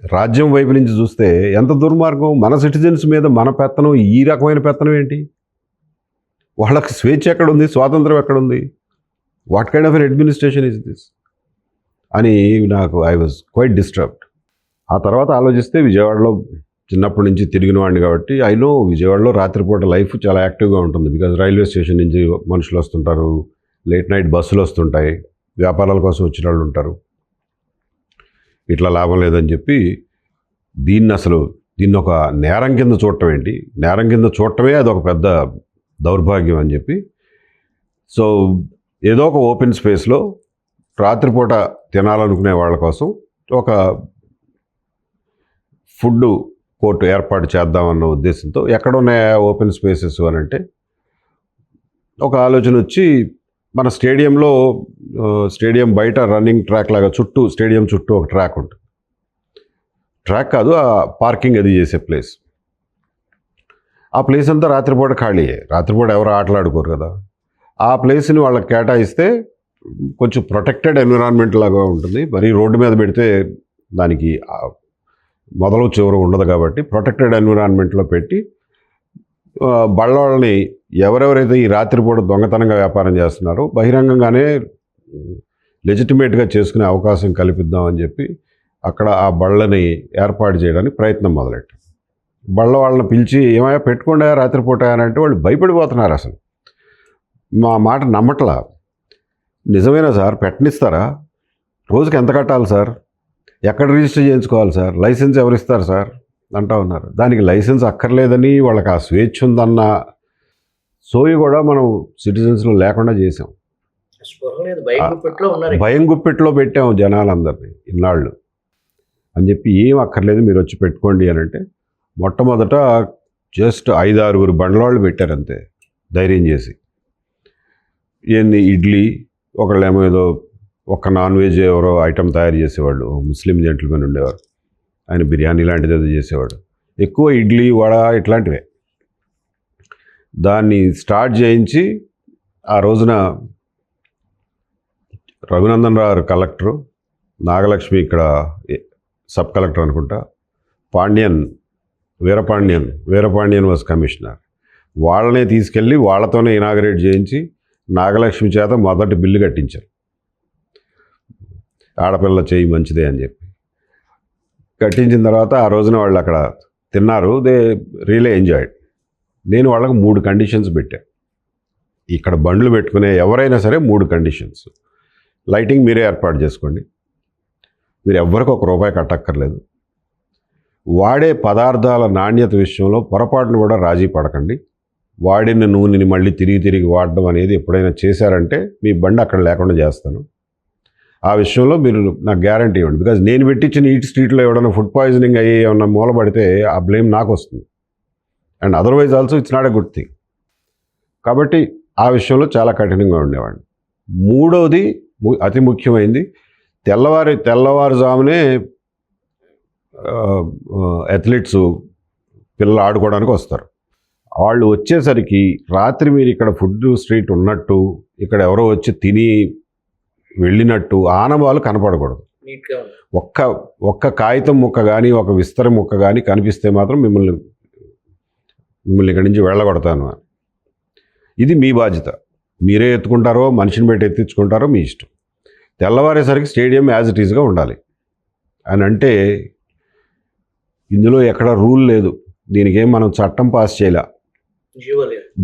రాజ్యం వైపు నుంచి చూస్తే ఎంత దుర్మార్గం! మన సిటిజన్స్ మీద మన పెత్తనం, ఈ రకమైన పెత్తనం ఏంటి? వాళ్ళకి స్వేచ్ఛ ఎక్కడుంది, స్వాతంత్రం ఎక్కడుంది? What kind of an administration is this అని నాకు ఐ వాజ్ క్వైట్ డిస్టర్బ్డ్. ఆ తర్వాత ఆలోచిస్తే విజయవాడలో చిన్నప్పటి నుంచి తిరిగిన వాడిని కాబట్టి ఐ నో విజయవాడలో రాత్రిపూట లైఫ్ చాలా యాక్టివ్గా ఉంటుంది. బికాజ్ రైల్వే స్టేషన్ నుంచి మనుషులు వస్తుంటారు, లేట్ నైట్ బస్సులు వస్తుంటాయి, వ్యాపారాల కోసం వచ్చిన వాళ్ళు ఉంటారు. ఇట్లా లాభం లేదని చెప్పి దీన్ని ఒక నేరం కింద చూడటం ఏంటి, నేరం కింద చూడటమే అది ఒక పెద్ద దౌర్భాగ్యం అని చెప్పి, సో ఏదో ఒక ఓపెన్ స్పేస్లో రాత్రిపూట తినాలనుకునే వాళ్ళ కోసం ఒక ఫుడ్ కోర్టు ఏర్పాటు చేద్దామన్న ఉద్దేశంతో, ఎక్కడున్నాయా ఓపెన్ స్పేసెస్ అని అంటే ఒక ఆలోచన వచ్చి, మన స్టేడియంలో స్టేడియం బయట రన్నింగ్ ట్రాక్ లాగా చుట్టూ, స్టేడియం చుట్టూ ఒక ట్రాక్ ఉంటుంది. ట్రాక్ కాదు, ఆ పార్కింగ్ అది చేసే ప్లేస్. ఆ ప్లేస్ అంతా రాత్రిపూట ఖాళీయే, రాత్రిపూట ఎవరు ఆటలాడుకోరు కదా. ఆ ప్లేస్ని వాళ్ళకి కేటాయిస్తే కొంచెం ప్రొటెక్టెడ్ ఎన్విరాన్మెంట్ లాగా ఉంటుంది. మరి రోడ్డు మీద పెడితే దానికి మొదలు చివర ఉండదు కాబట్టి ప్రొటెక్టెడ్ ఎన్విరాన్మెంట్లో పెట్టి బళ్ళని ఎవరెవరైతే ఈ రాత్రిపూట దొంగతనంగా వ్యాపారం చేస్తున్నారో బహిరంగంగానే లెజిటిమేట్గా చేసుకునే అవకాశం కల్పిద్దామని చెప్పి అక్కడ ఆ బళ్ళని ఏర్పాటు చేయడానికి ప్రయత్నం మొదలెట్టాం. బళ్ళ వాళ్ళని పిలిచి, ఏమయ్యా పెట్టుకోండా రాత్రిపూట అని అంటే వాళ్ళు భయపడిపోతున్నారు. అసలు మా మాట నమ్మట్లా. నిజమేనా సార్, పెట్టనిస్తారా? రోజుకి ఎంత కట్టాలి సార్? ఎక్కడ రిజిస్టర్ చేయించుకోవాలి సార్? లైసెన్స్ ఎవరు ఇస్తారు సార్ అంటా ఉన్నారు. దానికి లైసెన్స్ అక్కర్లేదని, వాళ్ళకి ఆ స్వేచ్ఛ ఉందన్న సోయి కూడా మనం సిటిజన్స్లో లేకుండా చేసాం. భయం గుప్పెట్లో పెట్టాము జనాలందరినీ ఇన్నాళ్ళు అని చెప్పి. ఏం అక్కర్లేదు, మీరు వచ్చి పెట్టుకోండి అని అంటే మొట్టమొదట జస్ట్ 5-6 బండ్లవాళ్ళు పెట్టారు అంతే, ధైర్యం చేసి. ఏంది ఇడ్లీ, ఒకళ్ళేమో ఏదో ఒక నాన్ వెజ్ ఎవరో ఐటమ్ తయారు చేసేవాళ్ళు, ముస్లిం జెంటిల్మెన్ ఉండేవారు, ఆయన బిర్యానీ లాంటిది ఏదో చేసేవాడు. ఎక్కువ ఇడ్లీ, వడ ఇట్లాంటివే. దాన్ని స్టార్ట్ చేయించి ఆ రోజున రఘునందన్ రావు కలెక్టరు, నాగలక్ష్మి ఇక్కడ సబ్ కలెక్టర్ అనుకుంటా, వీరపాండ్యన్ వాజ్ కమిషనర్. వాళ్ళనే తీసుకెళ్ళి వాళ్ళతోనే ఇనాగరేట్ చేయించి నాగలక్ష్మి చేత మొదటి బిల్లు కట్టించారు. ఆడపిల్ల చేయి మంచిదే అని చెప్పి కట్టించిన తర్వాత ఆ రోజున వాళ్ళు అక్కడ తిన్నారు. They really enjoyed. నేను వాళ్ళకి 3 కండిషన్స్ పెట్టాను. ఇక్కడ బండ్లు పెట్టుకునే ఎవరైనా సరే 3 కండిషన్స్. లైటింగ్ మీరే ఏర్పాటు చేసుకోండి, మీరు ఎవ్వరికి ₹1 కట్టక్కర్లేదు, వాడే పదార్థాల నాణ్యత విషయంలో పొరపాటును కూడా రాజీ పడకండి, వాడిన నూనెని మళ్ళీ తిరిగి వాడడం అనేది ఎప్పుడైనా చేశారంటే మీ బండి అక్కడ లేకుండా చేస్తాను. ఆ విషయంలో మీరు నాకు గ్యారంటీ ఇవ్వండి. బికాజ్ నేను పెట్టించిన ఈట్ స్ట్రీట్లో ఎవడన్నా ఫుడ్ పాయిజనింగ్ అయ్యి ఏమన్నా మూలపడితే ఆ బ్లేమ్ నాకు వస్తుంది. And otherwise also it's not a good thing. కాబట్టి ఆ విషయంలో చాలా కఠినంగా ఉండేవాడిని. మూడవది అతి ముఖ్యమైనది, తెల్లవారుజామునే అథ్లెట్స్ పిల్లలు ఆడుకోవడానికి వస్తారు. వాళ్ళు వచ్చేసరికి రాత్రి మీరు ఇక్కడ ఫుడ్ స్ట్రీట్ ఉన్నట్టు, ఇక్కడ ఎవరో వచ్చి తిని వెళ్ళినట్టు ఆనవాళ్ళు కనపడకూడదు. ఒక్క కాగితం ముక్క కానీ, ఒక విస్తర ముక్క కానీ కనిపిస్తే మాత్రం మిమ్మల్ని ఇక్కడి నుంచి వెళ్ళగొడతాను. ఇది మీ బాధ్యత. మీరే ఎత్తుకుంటారో, మనిషిని పెట్టి ఎత్తించుకుంటారో మీ ఇష్టం. తెల్లవారేసరికి స్టేడియం యాజ్ ఇట్ ఈస్గా ఉండాలి అని అంటే, ఇందులో ఎక్కడ రూల్ లేదు, దీనికేం మనం చట్టం పాస్ చేయలే,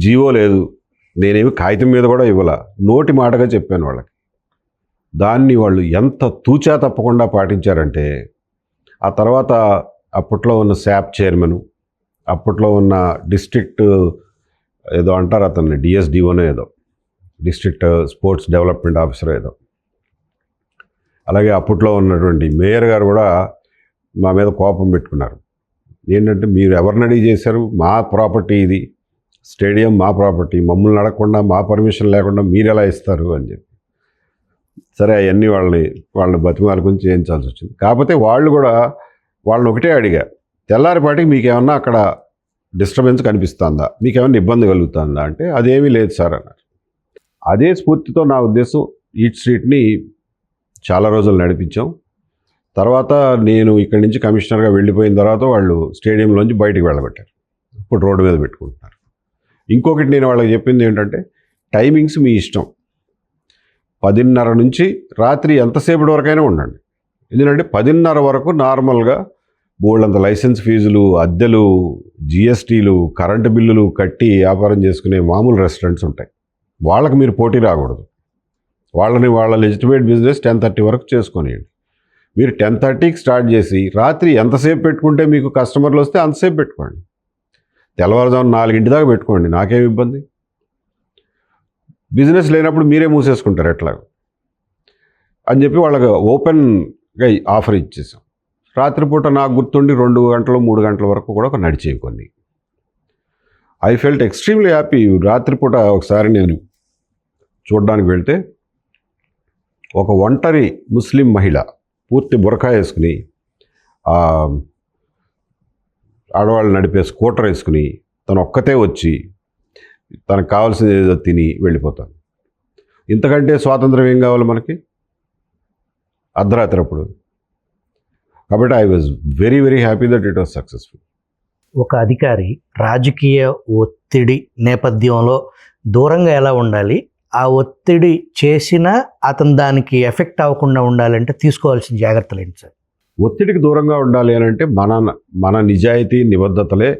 జీవో లేదు, నేనేమి కాగితం మీద కూడా ఇవ్వాల, నోటి మాటగా చెప్పాను వాళ్ళకి. దాన్ని వాళ్ళు ఎంత తూచా తప్పకుండా పాటించారంటే, ఆ తర్వాత అప్పట్లో ఉన్న శాప్ చైర్మన్, అప్పట్లో ఉన్న డిస్ట్రిక్ట్ ఏదో అంటారు అతన్ని, డిఎస్డిఓనో ఏదో, డిస్ట్రిక్ట్ స్పోర్ట్స్ డెవలప్మెంట్ ఆఫీసర్ ఏదో, అలాగే అప్పట్లో ఉన్నటువంటి మేయర్ గారు కూడా మా మీద కోపం పెట్టుకున్నారు. ఏంటంటే, మీరు ఎవరిని అడిగి చేశారు, మా ప్రాపర్టీ ఇది, స్టేడియం మా ప్రాపర్టీ, మమ్మల్ని అడగకుండా మా పర్మిషన్ లేకుండా మీరు ఎలా ఇస్తారు అని చెప్పి. సరే అవన్నీ వాళ్ళని బతిమాలుకొని చేయించాల్సి వచ్చింది. కాకపోతే వాళ్ళని ఒకటే అడిగా, తెల్లారిపాటికి మీకేమన్నా అక్కడ డిస్టర్బెన్స్ కనిపిస్తుందా, మీకేమన్నా ఇబ్బంది కలుగుతుందా అంటే అదేమీ లేదు సార్ అన్నారు. అదే స్ఫూర్తితో నా ఉద్దేశం ఈట్ స్ట్రీట్ని చాలా రోజులు నడిపించాం. తర్వాత నేను ఇక్కడి నుంచి కమిషనర్గా వెళ్ళిపోయిన తర్వాత వాళ్ళు స్టేడియంలోంచి బయటికి వెళ్ళబెట్టారు. ఇప్పుడు రోడ్డు మీద పెట్టుకుంటున్నారు. ఇంకొకటి నేను వాళ్ళకి చెప్పింది ఏంటంటే, టైమింగ్స్ మీ ఇష్టం. 10:30 నుంచి రాత్రి ఎంతసేపటి వరకైనా ఉండండి. ఎందుకంటే 10:30 వరకు నార్మల్గా బోల్డంత లైసెన్స్ ఫీజులు, అద్దెలు, జిఎస్టీలు, కరెంటు బిల్లులు కట్టి వ్యాపారం చేసుకునే మామూలు రెస్టారెంట్స్ ఉంటాయి. వాళ్ళకి మీరు పోటీ రాకూడదు. వాళ్ళ లెజిటిమేట్ బిజినెస్ 10:30 వరకు చేసుకొనియండి. మీరు 10:30కి స్టార్ట్ చేసి రాత్రి ఎంతసేపు పెట్టుకుంటే మీకు కస్టమర్లు వస్తే అంతసేపు పెట్టుకోండి. తెల్లవారుజాము 4 దాకా పెట్టుకోండి, నాకేం ఇబ్బంది. బిజినెస్ లేనప్పుడు మీరే మూసేసుకుంటారు ఎట్లా అని చెప్పి వాళ్ళకి ఓపెన్గా ఆఫర్ ఇచ్చేసాం. రాత్రిపూట నాకు గుర్తుండి 2 గంటలు 3 గంటల వరకు కూడా నడిచేవి కొన్ని. I felt extremely happy. రాత్రిపూట ఒకసారి నేను చూడడానికి వెళ్తే ఒక ఒంటరి ముస్లిం మహిళ పూర్తి బురకా వేసుకుని, ఆడవాళ్ళు నడిపే స్కూటర్ వేసుకుని తను ఒక్కతే వచ్చి తనకు కావాల్సింది ఏదో తిని వెళ్ళిపోతాను. ఇంతకంటే స్వాతంత్రం ఏం కావాలి మనకి అర్ధరాత్రి అప్పుడు. కాబట్టి I was very very happy that it was successful. ఒక అధికారి రాజకీయ ఒత్తిడి నేపథ్యంలో దూరంగా ఎలా ఉండాలి, ఆ ఒత్తిడి చేసినా అతను దానికి ఎఫెక్ట్ అవ్వకుండా ఉండాలంటే తీసుకోవాల్సిన జాగ్రత్తలు ఏంటి సార్? ఒత్తిడికి దూరంగా ఉండాలి అని అంటే మన నిజాయితీ నిబద్ధతలే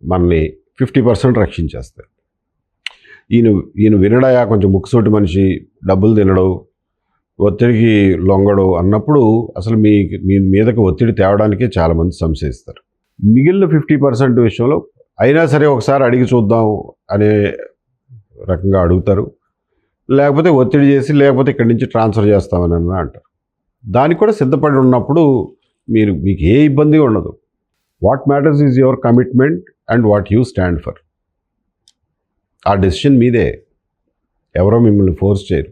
మనని 50% రక్షించేస్తాయి. ఈయన వినడయా కొంచెం ముక్కుసూటి మనిషి, డబ్బులు తినడు, ఒత్తిడికి లొంగడు అన్నప్పుడు అసలు మీ మీదకి ఒత్తిడి తేవడానికే చాలామంది సంశయిస్తారు. మిగిలిన 50% విషయంలో అయినా సరే ఒకసారి అడిగి చూద్దాం అనే రకంగా అడుగుతారు. లేకపోతే ఒత్తిడి చేసి, లేకపోతే ఇక్కడి నుంచి ట్రాన్స్ఫర్ చేస్తామని అంటారు. దానికి కూడా సిద్ధపడి ఉన్నప్పుడు మీకు ఏ ఇబ్బంది ఉండదు. What matters is your commitment and what you stand for. ఆ డెసిషన్ మీదే, ఎవరో మిమ్మల్ని ఫోర్స్ చేయరు.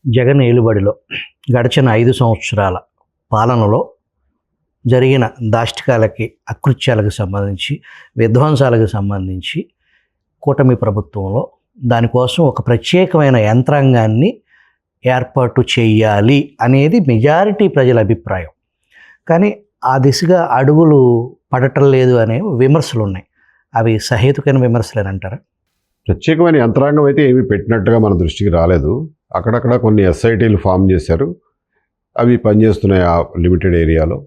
జగన్ ఏలుబడిలో గడిచిన 5 సంవత్సరాల పాలనలో జరిగిన దాష్టికాలకి, అకృత్యాలకు సంబంధించి, విధ్వంసాలకు సంబంధించి కూటమి ప్రభుత్వంలో దానికోసం ఒక ప్రత్యేకమైన యంత్రాంగాన్ని ఏర్పాటు చేయాలి అనేది మెజారిటీ ప్రజల అభిప్రాయం. కానీ ఆ దిశగా అడుగులు పడటం లేదు అనే విమర్శలు ఉన్నాయి. అవి సహేతుకైన విమర్శలేనంటారా? ప్రత్యేకమైన యంత్రాంగం అయితే ఏమీ పెట్టినట్టుగా మన దృష్టికి రాలేదు. అక్కడక్కడ కొన్ని ఎస్ఐటీలు ఫామ్ చేశారు, అవి పనిచేస్తున్నాయి ఆ లిమిటెడ్ ఏరియాలో.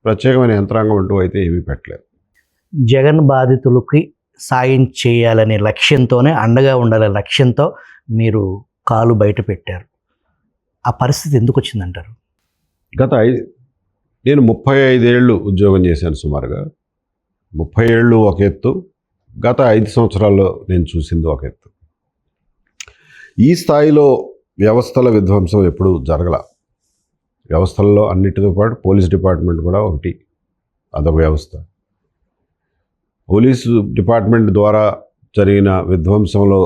ప్రత్యేకమైన యంత్రాంగం అంటూ అయితే ఏమీ పెట్టలేదు. జగన్ బాధితులకి సాయం చేయాలనే లక్ష్యంతోనే, అండగా ఉండాలనే లక్ష్యంతో మీరు కాలు బయట పెట్టారు. ఆ పరిస్థితి ఎందుకు వచ్చిందంటారు? నేను 35 ఏళ్ళు ఉద్యోగం చేశాను సుమారుగా. 30 ఏళ్ళు ఒక ఎత్తు, గత 5 సంవత్సరాల్లో నేను చూసింది ఒక ఎత్తు. ఈ స్థాయిలో వ్యవస్థల విధ్వంసం ఎప్పుడూ జరగల. వ్యవస్థల్లో అన్నిటితో పాటు పోలీస్ డిపార్ట్మెంట్ కూడా ఒకటి, అదొక వ్యవస్థ. పోలీసు డిపార్ట్మెంట్ ద్వారా జరిగిన విధ్వంసంలో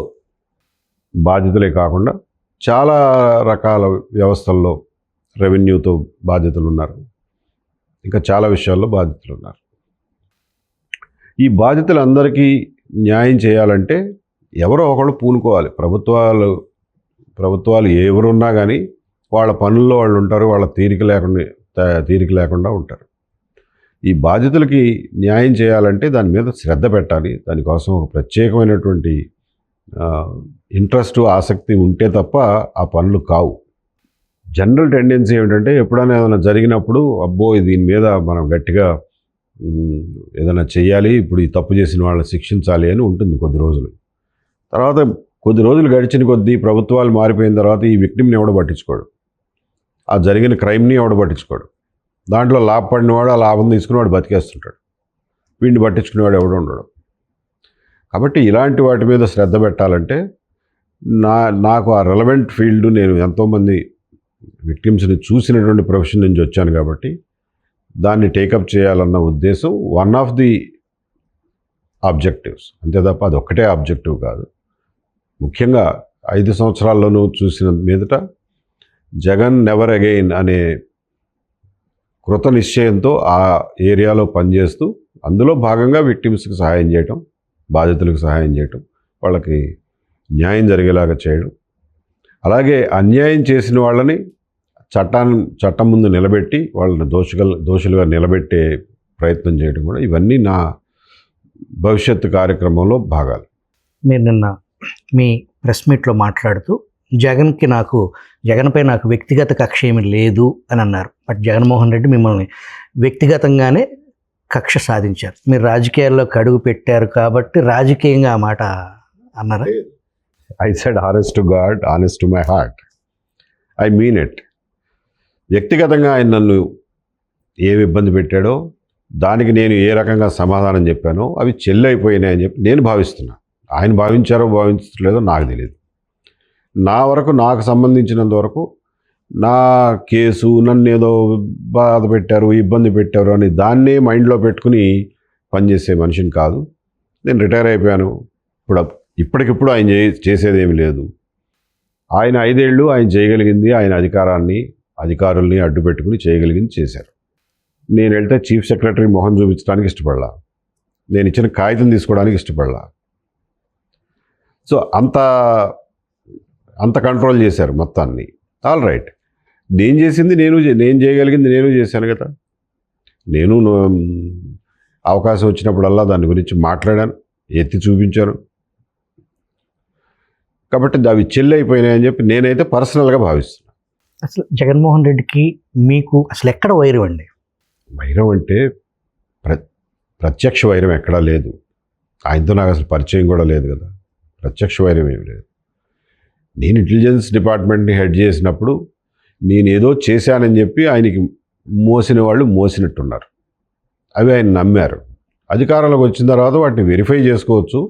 బాధితులే కాకుండా చాలా రకాల వ్యవస్థల్లో రెవెన్యూతో బాధితులు ఉన్నారు, ఇంకా చాలా విషయాల్లో బాధితులు ఉన్నారు. ఈ బాధితులందరికీ న్యాయం చేయాలంటే ఎవరో ఒకళ్ళు పూనుకోవాలి. ప్రభుత్వాలు ఎవరున్నా కానీ వాళ్ళ పనుల్లో వాళ్ళు ఉంటారు, వాళ్ళ తీరిక లేకుండా ఉంటారు. ఈ బాధితులకి న్యాయం చేయాలంటే దాని మీద శ్రద్ధ పెట్టాలి. దానికోసం ఒక ప్రత్యేకమైనటువంటి ఇంట్రెస్ట్, ఆసక్తి ఉంటే తప్ప ఆ పనులు కావు. జనరల్ టెండెన్సీ ఏమిటంటే, ఎప్పుడైనా ఏదైనా జరిగినప్పుడు అబ్బో దీని మీద మనం గట్టిగా ఏదైనా చేయాలి, ఇప్పుడు ఈ తప్పు చేసిన వాళ్ళని శిక్షించాలి అని ఉంటుంది కొద్ది రోజులు. తర్వాత కొద్ది రోజులు గడిచిన కొద్దీ ప్రభుత్వాలు మారిపోయిన తర్వాత ఈ విక్టిమ్ని ఎవడో పట్టించుకోడు, ఆ జరిగిన క్రైమ్ని ఎవడో పట్టించుకోడు. దాంట్లో లాభపడినవాడు ఆ లాభం తీసుకునేవాడు బతికేస్తుంటాడు, వీడిని పట్టించుకునేవాడు ఎవడో ఉండడు. కాబట్టి ఇలాంటి వాటి మీద శ్రద్ధ పెట్టాలంటే నాకు ఆ రెలవెంట్ ఫీల్డ్, నేను ఎంతోమంది విక్టిమ్స్ని చూసినటువంటి ప్రొఫెషన్ నుంచి వచ్చాను కాబట్టి దాన్ని టేకప్ చేయాలన్న ఉద్దేశం వన్ ఆఫ్ ది ఆబ్జెక్టివ్స్, అంతే తప్ప అది ఒక్కటే ఆబ్జెక్టివ్ కాదు. ముఖ్యంగా 5 సంవత్సరాల్లోనూ చూసిన మీదట జగన్ నెవర్ అగైన్ అనే కృత నిశ్చయంతో ఆ ఏరియాలో పనిచేస్తూ అందులో భాగంగా విక్టిమ్స్కి సహాయం చేయటం, బాధితులకు సహాయం చేయటం, వాళ్ళకి న్యాయం జరిగేలాగా చేయడం, అలాగే అన్యాయం చేసిన వాళ్ళని చట్టం ముందు నిలబెట్టి వాళ్ళని దోషులుగా నిలబెట్టే ప్రయత్నం చేయడం కూడా ఇవన్నీ నా భవిష్యత్తు కార్యక్రమంలో భాగాలు. మీరు నిన్న మీ ప్రెస్ మీట్లో మాట్లాడుతూ జగన్పై నాకు వ్యక్తిగత కక్ష ఏమీ లేదు అని అన్నారు. బట్ జగన్మోహన్ రెడ్డి మిమ్మల్ని వ్యక్తిగతంగానే కక్ష సాధించారు. మీరు రాజకీయాల్లోకి అడుగు పెట్టారు కాబట్టి రాజకీయంగా ఆ మాట అన్నారా? I said honest to God, honest to my heart, I mean it. వ్యక్తిగతంగా ఆయన నన్ను ఏమి ఇబ్బంది పెట్టాడో దానికి నేను ఏ రకంగా సమాధానం చెప్పానో అవి చెల్లైపోయినాయని చెప్పి నేను భావిస్తున్నాను. ఆయన భావించారో భావించలేదో నాకు తెలియదు. నా వరకు, నాకు సంబంధించినంత వరకు నా కేసు, నన్ను ఏదో బాధ పెట్టారు, ఇబ్బంది పెట్టారు అని దాన్నే మైండ్లో పెట్టుకుని పనిచేసే మనిషిని కాదు. నేను రిటైర్ అయిపోయాను. ఇప్పటికిప్పుడు ఆయన చేసేదేమి లేదు. ఆయన 5 ఏళ్ళు ఆయన చేయగలిగింది, ఆయన అధికారుల్ని అడ్డు పెట్టుకుని చేయగలిగింది చేశారు. నేను వెళ్తే చీఫ్ సెక్రటరీ మొహం చూపించడానికి ఇష్టపడలా, నేను ఇచ్చిన కాగితం తీసుకోవడానికి ఇష్టపడలా. సో అంత కంట్రోల్ చేశారు మొత్తాన్ని. ఆల్ రైట్, నేను చేయగలిగింది నేను చేశాను కదా. నేను అవకాశం వచ్చినప్పుడల్లా దాని గురించి మాట్లాడాను, ఎత్తి చూపించాను. కాబట్టి అవి చెల్లైపోయినాయని చెప్పి నేనైతే పర్సనల్గా భావిస్తున్నాను. అసలు జగన్మోహన్ రెడ్డికి మీకు అసలు ఎక్కడ వైరం అండి? వైరం అంటే ప్రత్యక్ష వైరం ఎక్కడా లేదు. ఆయనతో నాకు అసలు పరిచయం కూడా లేదు కదా. ప్రత్యక్ష వైరం ఏమి లేదు. నేను ఇంటెలిజెన్స్ డిపార్ట్మెంట్ని హెడ్ చేసినప్పుడు నేను ఏదో చేశానని చెప్పి ఆయనకి మోసిన వాళ్ళు మోసినట్టున్నారు. అవి ఆయన నమ్మారు. అధికారంలోకి వచ్చిన తర్వాత వాటిని వెరిఫై చేసుకోవచ్చు,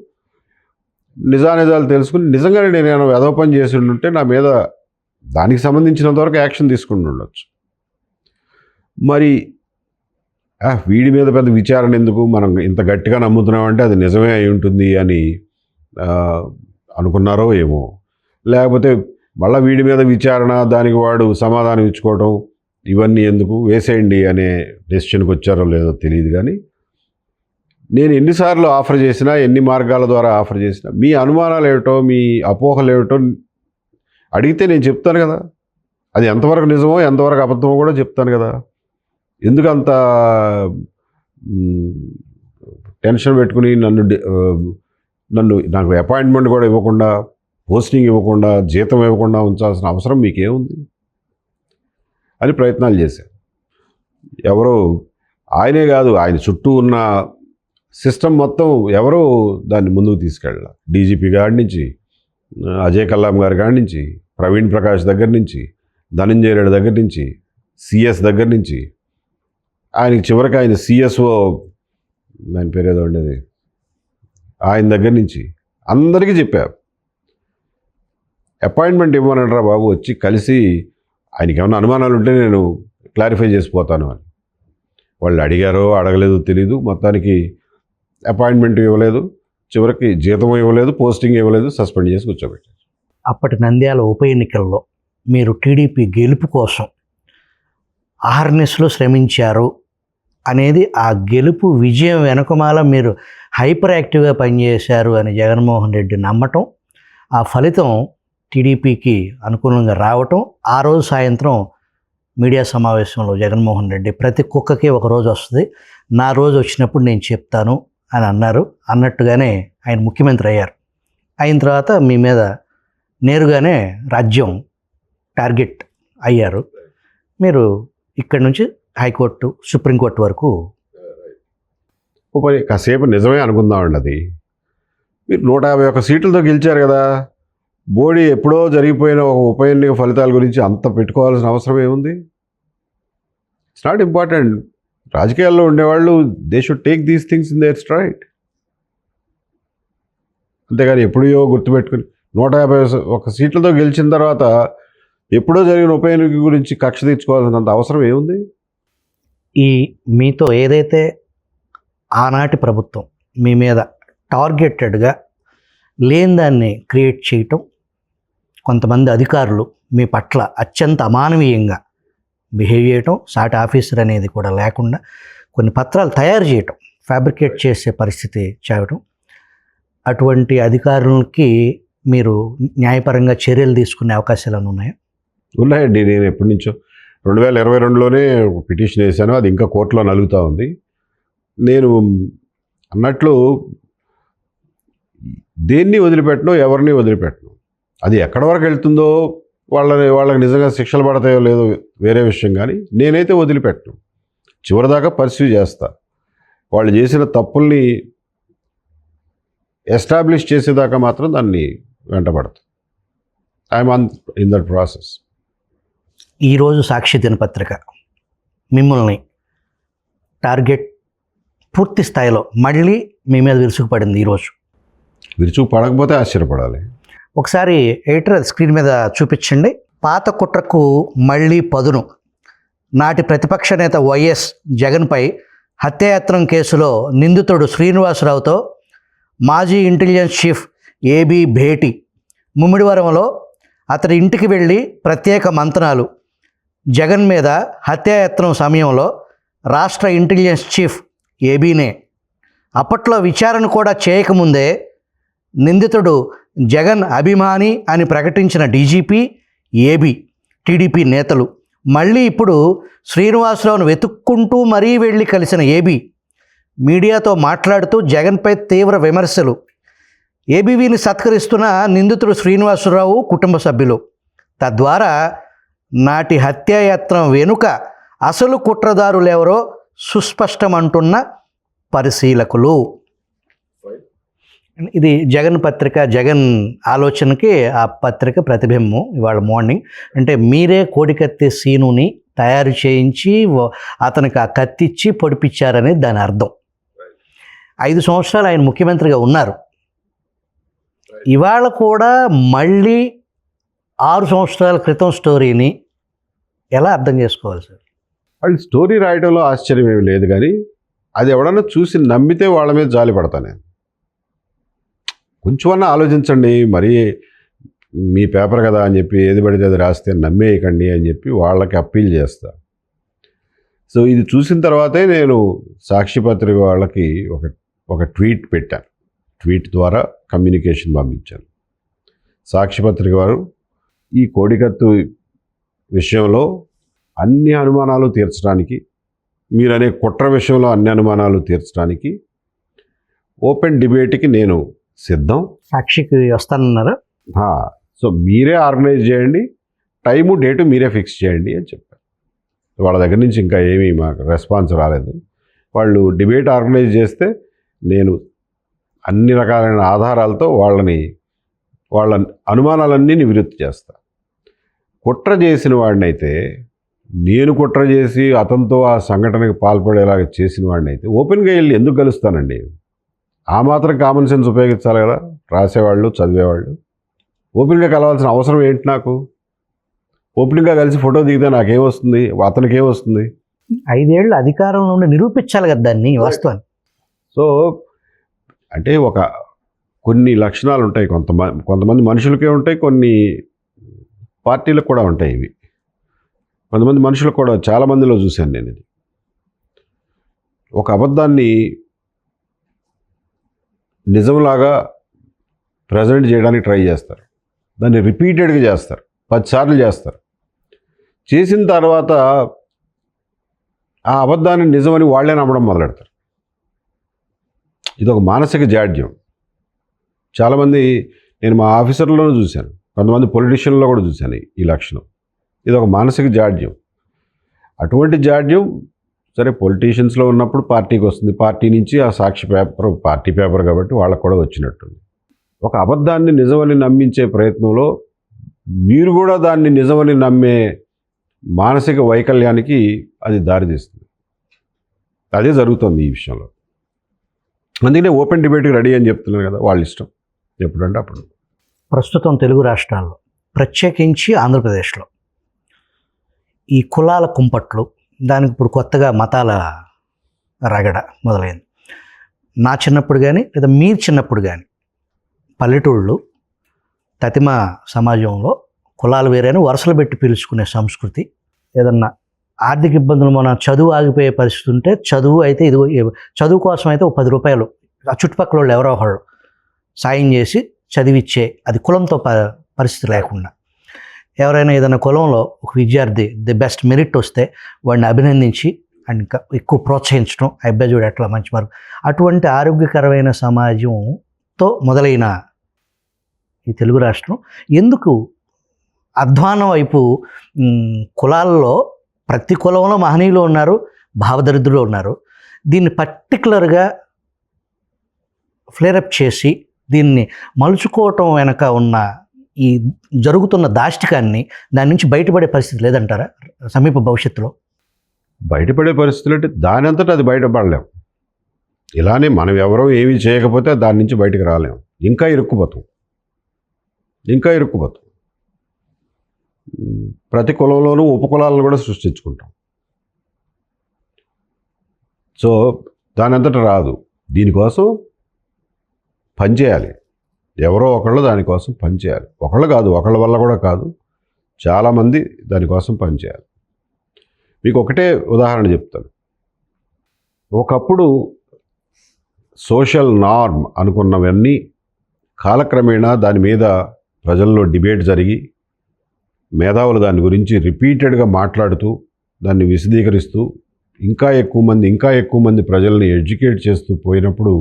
నిజానిజాలు తెలుసుకుని నిజంగానే నేను ఏమైనా వెధవ పని చేసి ఉంటే నా మీద దానికి సంబంధించినంతవరకు యాక్షన్ తీసుకుని ఉండొచ్చు. మరి వీడి మీద పెద్ద విచారణ ఎందుకు, మనం ఇంత గట్టిగా నమ్ముతున్నామంటే అది నిజమే అయి ఉంటుంది అని అనుకున్నారో ఏమో, లేకపోతే మళ్ళీ వీడి మీద విచారణ, దానికి వాడు సమాధానం ఇచ్చుకోవడం, ఇవన్నీ ఎందుకు, వేసేయండి అనే డెసిషన్కి వచ్చారో లేదో తెలియదు. కానీ నేను ఎన్నిసార్లు ఆఫర్ చేసినా, ఎన్ని మార్గాల ద్వారా ఆఫర్ చేసినా, మీ అనుమానాలు ఏమిటో, మీ అపోహలు ఏమిటో అడిగితే నేను చెప్తాను కదా. అది ఎంతవరకు నిజమో ఎంతవరకు అబద్ధమో కూడా చెప్తాను కదా. ఎందుకు అంత టెన్షన్ పెట్టుకుని నాకు అపాయింట్మెంట్ కూడా ఇవ్వకుండా, పోస్టింగ్ ఇవ్వకుండా, జీతం ఇవ్వకుండా ఉంచాల్సిన అవసరం మీకేముంది అని ప్రయత్నాలు చేశారు. ఎవరో ఆయనే కాదు, ఆయన చుట్టూ ఉన్న సిస్టమ్ మొత్తం ఎవరో దాన్ని ముందుకు తీసుకెళ్ళాలి. డీజీపీ గారి నుంచి, అజయ్ కల్లాం గారి కాడి నుంచి, ప్రవీణ్ ప్రకాష్ దగ్గర నుంచి, ధనంజయ రెడ్డి దగ్గర నుంచి, సిఎస్ దగ్గర నుంచి, ఆయనకి చివరికి ఆయన సిఎస్ఓ, దాని పేరు ఏదో ఉండేది, ఆయన దగ్గర నుంచి అందరికీ చెప్పారు అపాయింట్మెంట్ ఇవ్వనంటారా బాబు, వచ్చి కలిసి ఆయనకి ఏమైనా అనుమానాలు ఉంటే నేను క్లారిఫై చేసిపోతాను అని. వాళ్ళు అడిగారో అడగలేదో తెలీదు. మొత్తానికి అపాయింట్మెంట్ ఇవ్వలేదు, చివరికి జీతం ఇవ్వలేదు, పోస్టింగ్ ఇవ్వలేదు, సస్పెండ్ చేసి కూర్చోబెట్టారు. అప్పటి నంద్యాల ఉప ఎన్నికల్లో మీరు టీడీపీ గెలుపు కోసం ఆహర్నిశలు శ్రమించారు అనేది, ఆ గెలుపు విజయం వెనుకమాల మీరు హైపర్ యాక్టివ్గా పనిచేశారు అని జగన్మోహన్ రెడ్డి నమ్మటం, ఆ ఫలితం టీడీపీకి అనుకూలంగా రావటం. ఆ రోజు సాయంత్రం మీడియా సమావేశంలో జగన్మోహన్ రెడ్డి ప్రతి కుక్కకి ఒక రోజు వస్తుంది, నా రోజు వచ్చినప్పుడు నేను చెప్తాను అని అన్నారు. అన్నట్టుగానే ఆయన ముఖ్యమంత్రి అయ్యారు. అయిన తర్వాత మీ మీద నేరుగానే రాజ్యం టార్గెట్ అయ్యారు. మీరు ఇక్కడి నుంచి హైకోర్టు, సుప్రీంకోర్టు వరకు కాసేపు నిజమే అనుకుందామండి. అది మీరు 151 సీట్లతో గెలిచారు కదా. బోడీ ఎప్పుడో జరిగిపోయిన ఒక ఉప ఎన్నిక ఫలితాల గురించి అంత పెట్టుకోవాల్సిన అవసరం ఏముంది? It's not important. రాజకీయాల్లో ఉండేవాళ్ళు they should take these things in there straight. అంతేగాని ఎప్పుడో గుర్తుపెట్టుకుని 151 సీట్లతో గెలిచిన తర్వాత ఎప్పుడో జరిగిన ఉప ఎన్నిక గురించి కక్ష తీర్చుకోవాల్సినంత అవసరం ఏముంది? మీతో ఏదైతే ఆనాటి ప్రభుత్వం మీ మీద టార్గెటెడ్గా లేని దాన్ని క్రియేట్ చేయటం, కొంతమంది అధికారులు మీ పట్ల అత్యంత అమానవీయంగా బిహేవ్ చేయటం, సాటి ఆఫీసర్ అనేది కూడా లేకుండా కొన్ని పత్రాలు తయారు చేయటం, ఫ్యాబ్రికేట్ చేసే పరిస్థితి చేయటం, అటువంటి అధికారులకి మీరు న్యాయపరంగా చర్యలు తీసుకునే అవకాశాలు ఉన్నాయా? ఉన్నాయండి. నేను ఎప్పటి నుంచో 2022లోనే పిటిషన్ వేశాను. అది ఇంకా కోర్టులో నలుగుతూ ఉంది. నేను అన్నట్లు దేన్ని వదిలిపెట్టను, ఎవరిని వదిలిపెట్టను. అది ఎక్కడి వరకు వెళ్తుందో వాళ్ళకి నిజంగా శిక్షలు పడతాయో లేదో వేరే విషయం, కానీ నేనైతే వదిలిపెట్టను. చివరిదాకా పర్స్యూ చేస్తా. వాళ్ళు చేసిన తప్పుల్ని ఎస్టాబ్లిష్ చేసేదాకా మాత్రం దాన్ని వెంటబడతా. I'm in that process. ఈరోజు సాక్షి దినపత్రిక మిమ్మల్ని టార్గెట్ పూర్తి స్థాయిలో మళ్ళీ మీ మీద విరుచుకుపడింది. ఈరోజు విరుచుకు పడకపోతే ఆశ్చర్యపడాలి. ఒకసారి ఎడిటర్ స్క్రీన్ మీద చూపించండి. పాత కుట్రకు మళ్ళీ పదును. నాటి ప్రతిపక్ష నేత వైఎస్ జగన్పై హత్యాయత్నం కేసులో నిందితుడు శ్రీనివాసరావుతో మాజీ ఇంటెలిజెన్స్ చీఫ్ ఏబీ భేటీ. ముమ్మిడివరంలో అతడి ఇంటికి వెళ్ళి ప్రత్యేక మంతనాలు. జగన్ మీద హత్యాయత్నం సమయంలో రాష్ట్ర ఇంటెలిజెన్స్ చీఫ్ ఏబీనే. అప్పట్లో విచారణ కూడా చేయకముందే నిందితుడు జగన్ అభిమాని అని ప్రకటించిన డీజీపీ, ఏబీ, టీడీపీ నేతలు మళ్ళీ ఇప్పుడు శ్రీనివాసరావును వెతుక్కుంటూ మరీ వెళ్ళి కలిసిన ఏబీ మీడియాతో మాట్లాడుతూ జగన్పై తీవ్ర విమర్శలు. ఏబీవీని సత్కరిస్తున్న నిందితుడు శ్రీనివాసరావు కుటుంబ సభ్యులు. తద్వారా నాటి హత్యాయత్నం వెనుక అసలు కుట్రదారులెవరో సుస్పష్టమంటున్న పరిశీలకులు. ఇది జగన్ పత్రిక, జగన్ ఆలోచనకి ఆ పత్రిక ప్రతిబింబం. ఇవాళ మార్నింగ్ అంటే మీరే కోడికత్తి సీనుని తయారు చేయించి అతనికి ఆ కత్తిచ్చి పొడిపించారని దాని అర్థం. 5 సంవత్సరాలు ఆయన ముఖ్యమంత్రిగా ఉన్నారు. ఇవాళ కూడా మళ్ళీ 6 సంవత్సరాల క్రితం స్టోరీని ఎలా అర్థం చేసుకోవాలి సార్? వాళ్ళు స్టోరీ రాయడంలో ఆశ్చర్యం ఏమి లేదు, కానీ అది ఎవడన్నా చూసి నమ్మితే వాళ్ళ మీద జాలి పడతా నేను. కొంచెమన్నా ఆలోచించండి. మరీ మీ పేపర్ కదా అని చెప్పి ఏది పడితే అది రాస్తే నమ్మేయకండి అని చెప్పి వాళ్ళకి అప్పీల్ చేస్తా. సో ఇది చూసిన తర్వాతే నేను సాక్షి పత్రిక వాళ్ళకి ఒక ట్వీట్ పెట్టాను. ట్వీట్ ద్వారా కమ్యూనికేషన్ పంపించాను. సాక్షి పత్రిక వారు ఈ కోడికత్తు విషయంలో అన్ని అనుమానాలు తీర్చడానికి, మీరనే కుట్ర విషయంలో అన్ని అనుమానాలు తీర్చడానికి ఓపెన్ డిబేట్కి నేను సిద్ధం. సాక్షికి వస్తానన్నారా? సో మీరే ఆర్గనైజ్ చేయండి, టైము డేటు మీరే ఫిక్స్ చేయండి అని చెప్పారు. వాళ్ళ దగ్గర నుంచి ఇంకా ఏమీ మాకు రెస్పాన్స్ రాలేదు. వాళ్ళు డిబేట్ ఆర్గనైజ్ చేస్తే నేను అన్ని రకాలైన ఆధారాలతో వాళ్ళ అనుమానాలన్నీ నివృత్తి చేస్తా. కుట్ర చేసిన వాడినైతే, నేను కుట్ర చేసి అతనితో ఆ సంఘటనకు పాల్పడేలాగా చేసిన వాడినైతే ఓపెన్గా వెళ్ళి ఎందుకు కలుస్తానండి? ఆ మాత్రం కామన్ సెన్స్ ఉపయోగించాలి కదా రాసేవాళ్ళు, చదివేవాళ్ళు. ఓపెన్గా కలవాల్సిన అవసరం ఏంటి నాకు? ఓపెన్గా కలిసి ఫోటో దిగితే నాకేమొస్తుంది, అతనికి ఏమొస్తుంది? 5 ఏళ్ళు అధికారంలో ఉండి నిరూపించాలి కదా దాన్ని, వాస్తవాన్ని. సో అంటే కొన్ని లక్షణాలు ఉంటాయి. కొంతమంది మనుషులకే ఉంటాయి, కొన్ని పార్టీలకు కూడా ఉంటాయి. ఇవి కొంతమంది మనుషులకు కూడా చాలామందిలో చూశాను నేను. ఇది ఒక అబద్ధాన్ని నిజంలాగా ప్రజెంట్ చేయడానికి ట్రై చేస్తారు. దాన్ని రిపీటెడ్గా చేస్తారు, 10 సార్లు చేస్తారు. చేసిన తర్వాత ఆ అబద్ధాన్ని నిజమని వాళ్ళే నమ్మడం మొదలెడతారు. ఇది ఒక మానసిక జాడ్యం. చాలామంది, నేను మా ఆఫీసర్లోనూ చూశాను, కొంతమంది పొలిటీషియన్లో కూడా చూశాను ఈ లక్షణం. ఇది ఒక మానసిక జాడ్యం. అటువంటి జాడ్యం సరే పొలిటీషియన్స్లో ఉన్నప్పుడు పార్టీకి వస్తుంది, పార్టీ నుంచి ఆ సాక్షి పేపర్ పార్టీ పేపర్ కాబట్టి వాళ్ళకు కూడా వచ్చినట్టుంది. ఒక అబద్ధాన్ని నిజమని నమ్మించే ప్రయత్నంలో మీరు కూడా దాన్ని నిజమని నమ్మే మానసిక వైకల్యానికి అది దారితీస్తుంది. అదే జరుగుతుంది ఈ విషయంలో. అందుకనే ఓపెన్ డిబేట్కి రెడీ అని చెప్తున్నారు కదా, వాళ్ళ ఇష్టం ఎప్పుడంటే అప్పుడు. ప్రస్తుతం తెలుగు రాష్ట్రాల్లో, ప్రత్యేకించి ఆంధ్రప్రదేశ్లో ఈ కులాల కుంపట్లు, దానికి ఇప్పుడు కొత్తగా మతాల రగడ మొదలైంది. నా చిన్నప్పుడు కానీ లేదా మీరు చిన్నప్పుడు కానీ పల్లెటూళ్ళు తతిమ సమాజంలో కులాలు వేరేని వరుసలు పెట్టి పిలుచుకునే సంస్కృతి. ఏదన్నా ఆర్థిక ఇబ్బందులు, మన చదువు ఆగిపోయే పరిస్థితి ఉంటే చదువు అయితే ఇది చదువు కోసం అయితే ఒక 10 రూపాయలు ఆ చుట్టుపక్కల వాళ్ళు ఎవరో ఒకళ్ళు సాయం చేసి చదివిచ్చే, అది కులంతో పరిస్థితి లేకుండా. ఎవరైనా ఏదైనా కులంలో ఒక విద్యార్థి ది బెస్ట్ మెరిట్ వస్తే వాడిని అభినందించి అండ్ ఇంకా ఎక్కువ ప్రోత్సహించడం, అబ్బాయి చూడు ఎట్లా మంచి మార్పు. అటువంటి ఆరోగ్యకరమైన సమాజంతో మొదలైన ఈ తెలుగు రాష్ట్రం ఎందుకు అధ్వానం వైపు, కులాల్లో ప్రతి కులంలో మహనీయులు ఉన్నారు, భావదరిద్రులు ఉన్నారు. దీన్ని పర్టికులర్గా ఫ్లేరప్ చేసి దీన్ని మలుచుకోవటం వెనక ఉన్న ఈ జరుగుతున్న దాష్టికాన్ని, దాని నుంచి బయటపడే పరిస్థితి లేదంటారా సమీప భవిష్యత్తులో? బయటపడే పరిస్థితులు అంటే దాని అంతటా అది బయటపడలేం. ఇలానే మనం ఎవరో ఏమీ చేయకపోతే దాని నుంచి బయటకు రాలేం. ఇంకా ఇరుక్కుపోతాం. ప్రతి కులంలోనూ ఉపకులాలను కూడా సృష్టించుకుంటాం. సో దాని అంతటా రాదు. దీనికోసం పనిచేయాలి. ఎవరో ఒకళ్ళు దానికోసం పనిచేయాలి. ఒకళ్ళు కాదు, ఒకళ్ళ వల్ల కూడా కాదు, చాలామంది దానికోసం పనిచేయాలి. మీకు ఒకటే ఉదాహరణ చెప్తాను. ఒకప్పుడు సోషల్ నార్మ్ అనుకున్నవన్నీ కాలక్రమేణా దాని మీద ప్రజల్లో డిబేట్ జరిగి మేధావులు దాని గురించి రిపీటెడ్గా మాట్లాడుతూ దాన్ని విశదీకరిస్తూ ఇంకా ఎక్కువ మంది ప్రజల్ని ఎడ్యుకేట్ చేస్తూ పోయినప్పుడు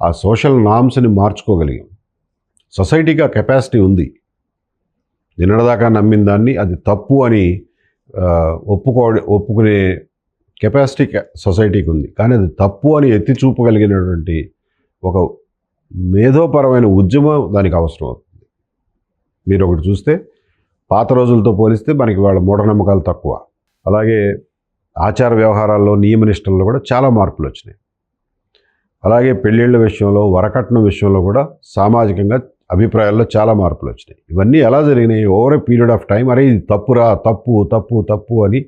ఆ సోషల్ నార్మ్స్ని మార్చుకోగలిగాం. సొసైటీకి ఆ కెపాసిటీ ఉంది. నిన్నటిదాకా నమ్మిన దాన్ని అది తప్పు అని ఒప్పుకునే కెపాసిటీ సొసైటీకి ఉంది. కానీ అది తప్పు అని ఎత్తి చూపగలిగినటువంటి ఒక మేధోపరమైన ఉద్యమం దానికి అవసరం అవుతుంది. మీరు ఒకటి చూస్తే పాత రోజులతో పోలిస్తే మనకి వాళ్ళ మూఢనమ్మకాలు తక్కువ. అలాగే ఆచార వ్యవహారాల్లో, నియమనిష్టల్లో కూడా చాలా మార్పులు వచ్చినాయి. అలాగే పెళ్ళిళ్ళ విషయంలో, వరకట్నం విషయంలో కూడా సామాజికంగా అభిప్రాయాల్లో చాలా మార్పులు వచ్చినాయి. ఇవన్నీ ఎలా జరిగినాయి? Over a period of time. అరే ఇది తప్పురా, తప్పు అని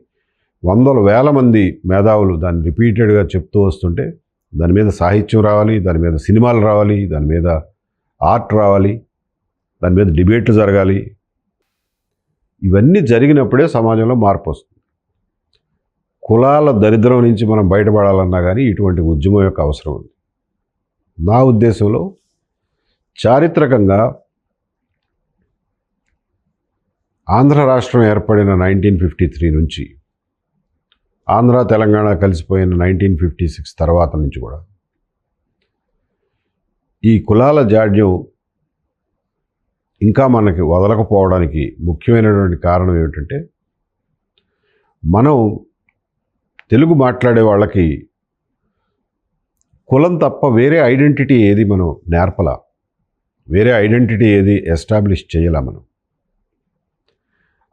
వందల వేల మంది మేధావులు దాన్ని రిపీటెడ్గా చెప్తూ వస్తుంటే దాని మీద సాహిత్యం రావాలి, దాని మీద సినిమాలు రావాలి, దాని మీద ఆర్ట్ రావాలి, దాని మీద డిబేట్లు జరగాలి. ఇవన్నీ జరిగినప్పుడే సమాజంలో మార్పు వస్తుంది. కులాల దరిద్రం నుంచి మనం బయటపడాలన్నా కానీ ఇటువంటి ఉద్యమం యొక్క అవసరం ఉంది. నా ఉద్దేశంలో చారిత్రకంగా ఆంధ్ర రాష్ట్రం ఏర్పడిన 1953 నుంచి, ఆంధ్ర తెలంగాణ కలిసిపోయిన 1956 తర్వాత నుంచి కూడా ఈ కులాల జాడ్యం ఇంకా మనకి వదలకపోవడానికి ముఖ్యమైనటువంటి కారణం ఏమిటంటే, మనం తెలుగు మాట్లాడే వాళ్ళకి కులం తప్ప వేరే ఐడెంటిటీ ఏది మనం నేర్పలా, వేరే ఐడెంటిటీ ఏది ఎస్టాబ్లిష్ చేయలా. మనం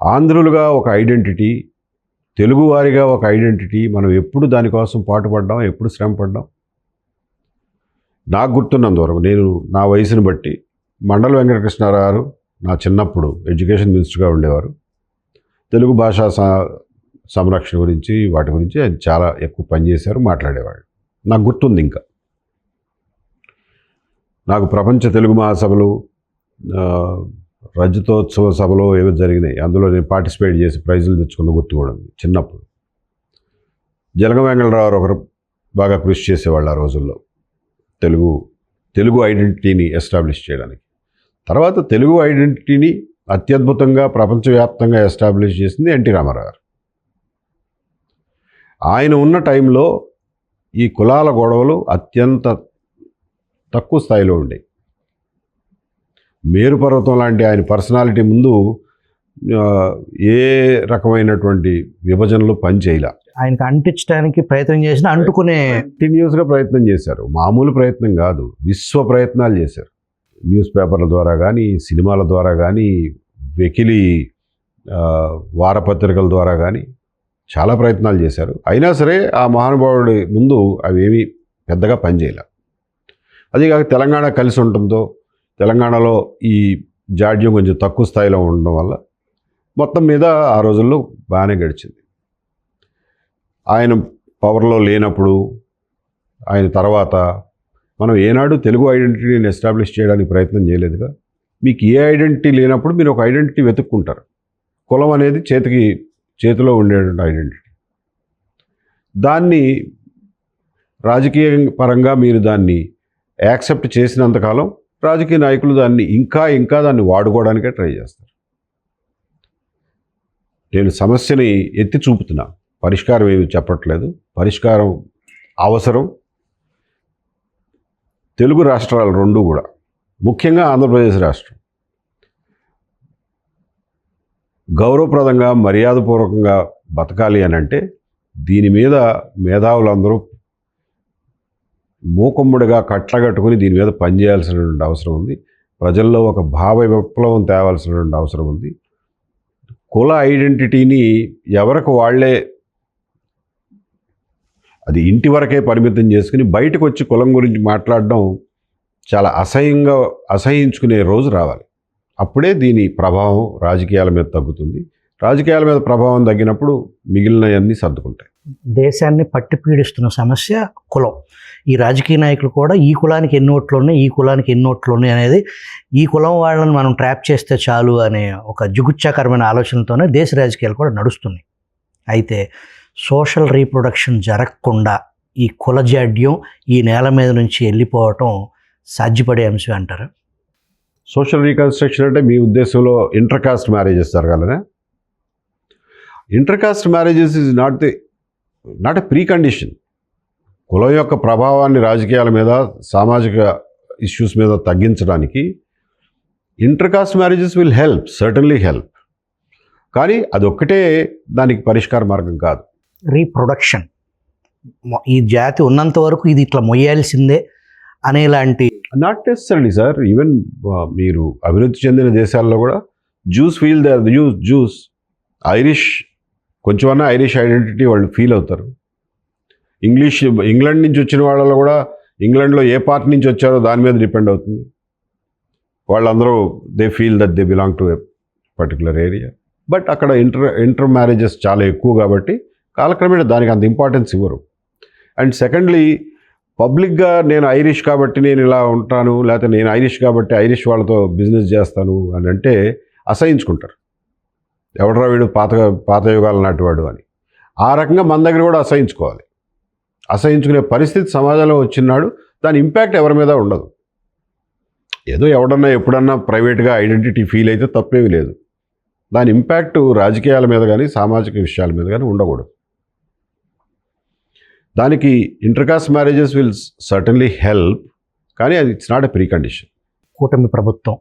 ఆంధ్రులుగా ఒక ఐడెంటిటీ, తెలుగువారిగా ఒక ఐడెంటిటీ, మనం ఎప్పుడు దానికోసం పాటుపడ్డాం, ఎప్పుడు శ్రమ పడ్డాం. నాకు గుర్తున్నంతవరకు, నేను నా వయసుని బట్టి, మండల వెంకటకృష్ణారావు గారు నా చిన్నప్పుడు ఎడ్యుకేషన్ మినిస్టర్గా ఉండేవారు. తెలుగు భాషా సంరక్షణ గురించి, వాటి గురించి ఆయన చాలా ఎక్కువ పనిచేశారు, మాట్లాడేవాడు. నాకు గుర్తుంది. ఇంకా నాకు ప్రపంచ తెలుగు మహాసభలు, రజతోత్సవ సభలో ఏవో జరిగినాయి, అందులో నేను పార్టిసిపేట్ చేసి ప్రైజులు తెచ్చుకున్న గుర్తు కూడా ఉంది చిన్నప్పుడు. జలగం వెంకటరావు ఒకరు బాగా కృషి చేసేవాళ్ళు ఆ రోజుల్లో తెలుగు ఐడెంటిటీని ఎస్టాబ్లిష్ చేయడానికి. తర్వాత తెలుగు ఐడెంటిటీని అత్యద్భుతంగా ప్రపంచవ్యాప్తంగా ఎస్టాబ్లిష్ చేసింది ఎన్టీ రామారావు గారు. ఆయన ఉన్న టైంలో ఈ కులాల గొడవలు అత్యంత తక్కువ స్థాయిలో ఉండేవి. మేరు పర్వతం లాంటి ఆయన పర్సనాలిటీ ముందు ఏ రకమైనటువంటి విభజనలు పనిచేయాల. ఆయనకు అంటించడానికి ప్రయత్నం చేసిన, అంటుకునే కంటిన్యూస్గా ప్రయత్నం చేశారు. మామూలు ప్రయత్నం కాదు, విశ్వ ప్రయత్నాలు చేశారు. న్యూస్ పేపర్ల ద్వారా కానీ, సినిమాల ద్వారా కానీ, వెకిలి వారపత్రికల ద్వారా కానీ చాలా ప్రయత్నాలు చేశారు. అయినా సరే ఆ మహానుభావుడి ముందు అవేమీ పెద్దగా పనిచేయాల. అదిగాక తెలంగాణ కలిసి ఉండటంతో, తెలంగాణలో ఈ జాడ్యం కొంచెం తక్కువ స్థాయిలో ఉండడం వల్ల మొత్తం మీద ఆ రోజుల్లో బాగానే గడిచింది. ఆయన పవర్లో లేనప్పుడు, ఆయన తర్వాత మనం ఏనాడు తెలుగు ఐడెంటిటీని ఎస్టాబ్లిష్ చేయడానికి ప్రయత్నం చేయలేదుగా. మీకు ఏ ఐడెంటిటీ లేనప్పుడు మీరు ఒక ఐడెంటిటీ వెతుక్కుంటారు. కులం అనేది చేతిలో ఉండేటువంటి ఐడెంటిటీ. దాన్ని రాజకీయ పరంగా మీరు దాన్ని యాక్సెప్ట్ చేసినంతకాలం రాజకీయ నాయకులు దాన్ని ఇంకా దాన్ని వాడుకోవడానికే ట్రై చేస్తారు. నేను సమస్యని ఎత్తి చూపుతున్నా, పరిష్కారం ఏమి చెప్పట్లేదు. పరిష్కారం అవసరం. తెలుగు రాష్ట్రాలు రెండు కూడా, ముఖ్యంగా ఆంధ్రప్రదేశ్ రాష్ట్రం గౌరవప్రదంగా మర్యాదపూర్వకంగా బతకాలి అని అంటే దీని మీద మేధావులందరూ మూకుమ్మడిగా కట్టగట్టుకుని దీని మీద పనిచేయాల్సినటువంటి అవసరం ఉంది. ప్రజల్లో ఒక భావ విప్లవం తేవాల్సినటువంటి అవసరం ఉంది. కుల ఐడెంటిటీని ఎవరికి వాళ్ళే అది ఇంటి వరకే పరిమితం చేసుకుని బయటకు వచ్చి కులం గురించి మాట్లాడడం చాలా అసహించుకునే రోజు రావాలి. అప్పుడే దీని ప్రభావం రాజకీయాల మీద తగ్గుతుంది. రాజకీయాల మీద ప్రభావం తగ్గినప్పుడు మిగిలినవన్నీ సర్దుకుంటాయి. దేశాన్ని పట్టి పీడిస్తున్న సమస్య కులం. ఈ రాజకీయ నాయకులు కూడా ఈ కులానికి ఎన్ని ఓట్లు ఉన్నాయి, ఈ కులానికి ఎన్ని ఓట్లు ఉన్నాయి అనేది, ఈ కులం వాళ్ళని మనం ట్రాప్ చేస్తే చాలు అనే ఒక జుగుచ్చాకరమైన ఆలోచనతోనే దేశ రాజకీయాలు కూడా నడుస్తున్నాయి. అయితే సోషల్ రీప్రొడక్షన్ జరగకుండా ఈ కుల జాడ్యం ఈ నేల మీద నుంచి వెళ్ళిపోవటం సాధ్యపడే అంశం అంటారు. సోషల్ రీకన్స్ట్రక్షన్ అంటే మీ ఉద్దేశంలో ఇంటర్ కాస్ట్ మ్యారేజెస్ జరగాలనే? Inter caste marriages is not a precondition. కులం యొక్క ప్రభావాన్ని రాజకీయాల మీద, సామాజిక ఇష్యూస్ మీద తగ్గించడానికి inter caste marriages will help, certainly help. కానీ అదొక్కటే దానికి పరిష్కార మార్గం కాదు. రీప్రొడక్షన్, ఈ జాతి ఉన్నంత వరకు ఇది ఇట్లా మొయ్యాల్సిందే అనేలాంటి. Not necessary sir. ఈవెన్ మీరు అభివృద్ధి చెందిన దేశాల్లో కూడా జ్యూస్ ఫీల్ జ్యూస్ ఐరిష్, కొంచెమన్నా ఐరిష్ ఐడెంటిటీ వాళ్ళు ఫీల్ అవుతారు. ఇంగ్లాండ్ నుంచి వచ్చిన వాళ్ళలో కూడా ఇంగ్లాండ్లో ఏ పార్ట్ నుంచి వచ్చారో దాని మీద డిపెండ్ అవుతుంది. వాళ్ళందరూ they feel that they belong to a particular area. But అక్కడ ఇంటర్ మ్యారేజెస్ చాలా ఎక్కువ కాబట్టి కాలక్రమేణా దానికి అంత ఇంపార్టెన్స్ ఇవ్వరు. అండ్ సెకండ్లీ, పబ్లిక్గా నేను ఐరిష్ కాబట్టి నేను ఇలా ఉంటాను, లేకపోతే నేను ఐరిష్ కాబట్టి ఐరిష్ వాళ్ళతో బిజినెస్ చేస్తాను అని అంటే అసహించుకుంటారు. ఎవడరా వీడు పాత యుగాల నాటివాడు అని. ఆ రకంగా మన దగ్గర కూడా అసహించుకోవాలి. అసహించుకునే పరిస్థితి సమాజంలో వచ్చినాడు దాని ఇంపాక్ట్ ఎవరి మీద ఉండదు. ఏదో ఎవడన్నా ఎప్పుడన్నా ప్రైవేట్గా ఐడెంటిటీ ఫీల్ అయితే తప్పేమీ లేదు. దాని ఇంపాక్ట్ రాజకీయాల మీద కానీ సామాజిక విషయాల మీద కానీ ఉండకూడదు. దానికి intercaste marriages will certainly help, కానీ అది it's not a pre condition. కూటమి ప్రభుత్వం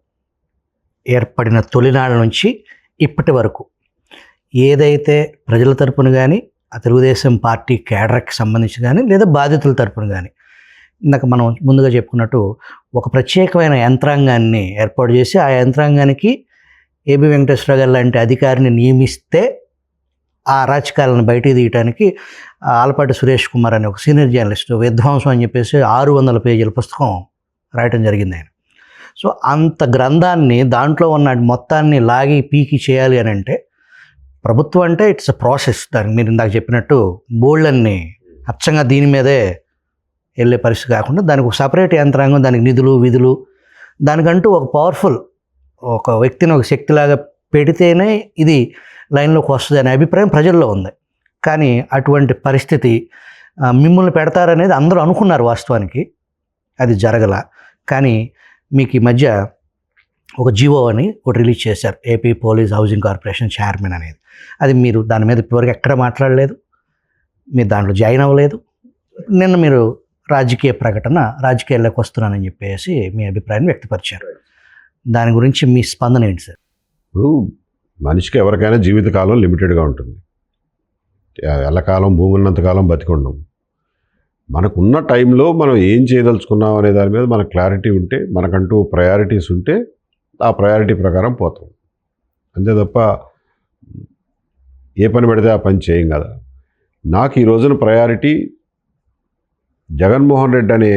ఏర్పడిన తొలినాళ్ళ నుంచి ఇప్పటి వరకు ఏదైతే ప్రజల తరపున కానీ, ఆ తెలుగుదేశం పార్టీ కేడర్కి సంబంధించి కానీ, లేదా బాధితుల తరపున కానీ, ఇందాక మనం ముందుగా చెప్పుకున్నట్టు ఒక ప్రత్యేకమైన యంత్రాంగాన్ని ఏర్పాటు చేసి ఆ యంత్రాంగానికి ఏబి వెంకటేశ్వర గారు లాంటి అధికారిని నియమిస్తే ఆ అరాచకాలను బయటికి తీయడానికి ఆలపాటి సురేష్ కుమార్ అనే ఒక సీనియర్ జర్నలిస్ట్ విధ్వంసం అని చెప్పేసి 600 పేజీల పుస్తకం రాయటం జరిగింది ఆయన. సో అంత గ్రంథాన్ని, దాంట్లో ఉన్న మొత్తాన్ని లాగి పీకి చేయాలి అని అంటే ప్రభుత్వం అంటే ఇట్స్ అ ప్రాసెస్. దానికి మీరు ఇందాక చెప్పినట్టు బోల్డ్ని అచ్చంగా దీని మీదే వెళ్ళే పరిస్థితి కాకుండా దానికి ఒక సపరేట్ యంత్రాంగం, దానికి నిధులు విధులు, దానికంటూ ఒక పవర్ఫుల్ ఒక వ్యక్తిని ఒక శక్తిలాగా పెడితేనే ఇది లైన్లోకి వస్తుంది అనే అభిప్రాయం ప్రజల్లో ఉంది. కానీ అటువంటి పరిస్థితి మిమ్మల్ని పెడతారనేది అందరూ అనుకున్నారు. వాస్తవానికి అది జరగల. కానీ మీకు ఈ మధ్య ఒక జీవో అని ఒకటి రిలీజ్ చేశారు, AP police housing corporation chairman అనేది. అది మీరు దాని మీద ఇప్పటివరకు ఎక్కడ మాట్లాడలేదు, మీరు దాంట్లో జాయిన్ అవ్వలేదు. నిన్న మీరు రాజకీయ ప్రకటన, రాజకీయాల్లోకి వస్తున్నానని చెప్పేసి మీ అభిప్రాయాన్ని వ్యక్తపరిచారు. దాని గురించి మీ స్పందన ఏంటి సార్? ఇప్పుడు మనిషికి ఎవరికైనా జీవితకాలం లిమిటెడ్గా ఉంటుంది. ఎల్లకాలం భూమి ఉన్నంతకాలం బతికుండం. మనకున్న టైంలో మనం ఏం చేయదలుచుకున్నాం అనే దాని మీద మనకు క్లారిటీ ఉంటే, మనకంటూ ప్రయారిటీస్ ఉంటే ఆ ప్రయారిటీ ప్రకారం పోతాం. అంతే తప్ప ఏ పని పెడితే ఆ పని చేయం కదా. నాకు ఈ రోజున ప్రయారిటీ జగన్మోహన్ రెడ్డి అనే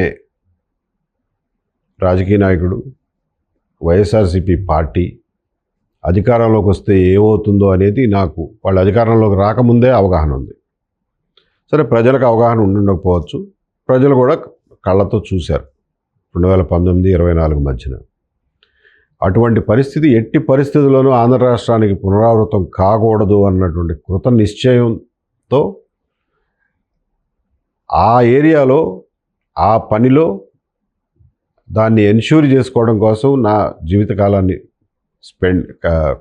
రాజకీయ నాయకుడు, వైఎస్ఆర్సీపీ పార్టీ అధికారంలోకి వస్తే ఏమవుతుందో అనేది నాకు వాళ్ళ అధికారంలోకి రాకముందే అవగాహన ఉంది. సరే, ప్రజలకు అవగాహన ఉండకపోవచ్చు, ప్రజలు కూడా కళ్ళతో చూశారు 2019-24 మధ్యన. అటువంటి పరిస్థితి ఎట్టి పరిస్థితుల్లోనూ ఆంధ్ర రాష్ట్రానికి పునరావృతం కాకూడదు అన్నటువంటి కృత నిశ్చయంతో ఆ ఏరియాలో ఆ పనిలో దాన్ని ఎన్ష్యూర్ చేసుకోవడం కోసం నా జీవితకాలాన్ని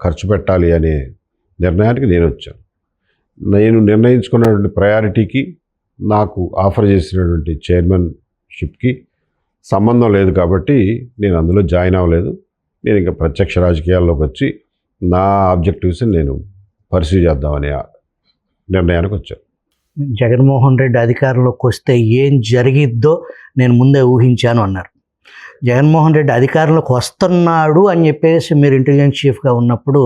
ఖర్చు పెట్టాలి అనే నిర్ణయానికి నేను వచ్చాను. నేను నిర్ణయించుకున్నటువంటి ప్రయారిటీకి నాకు ఆఫర్ చేసినటువంటి చైర్మన్షిప్కి సంబంధం లేదు కాబట్టి నేను అందులో జాయిన్ అవ్వలేదు. నేను ఇంకా ప్రత్యక్ష రాజకీయాల్లోకి వచ్చి నా ఆబ్జెక్టివ్స్ని నేను పర్సూ చేద్దామనే నిర్ణయానికి వచ్చాను. జగన్మోహన్ రెడ్డి అధికారంలోకి వస్తే ఏం జరిగిద్దో నేను ముందే ఊహించాను అన్నారు. జగన్మోహన్ రెడ్డి అధికారంలోకి వస్తున్నాడు అని చెప్పేసి మీరు ఇంటెలిజెన్స్ చీఫ్గా ఉన్నప్పుడు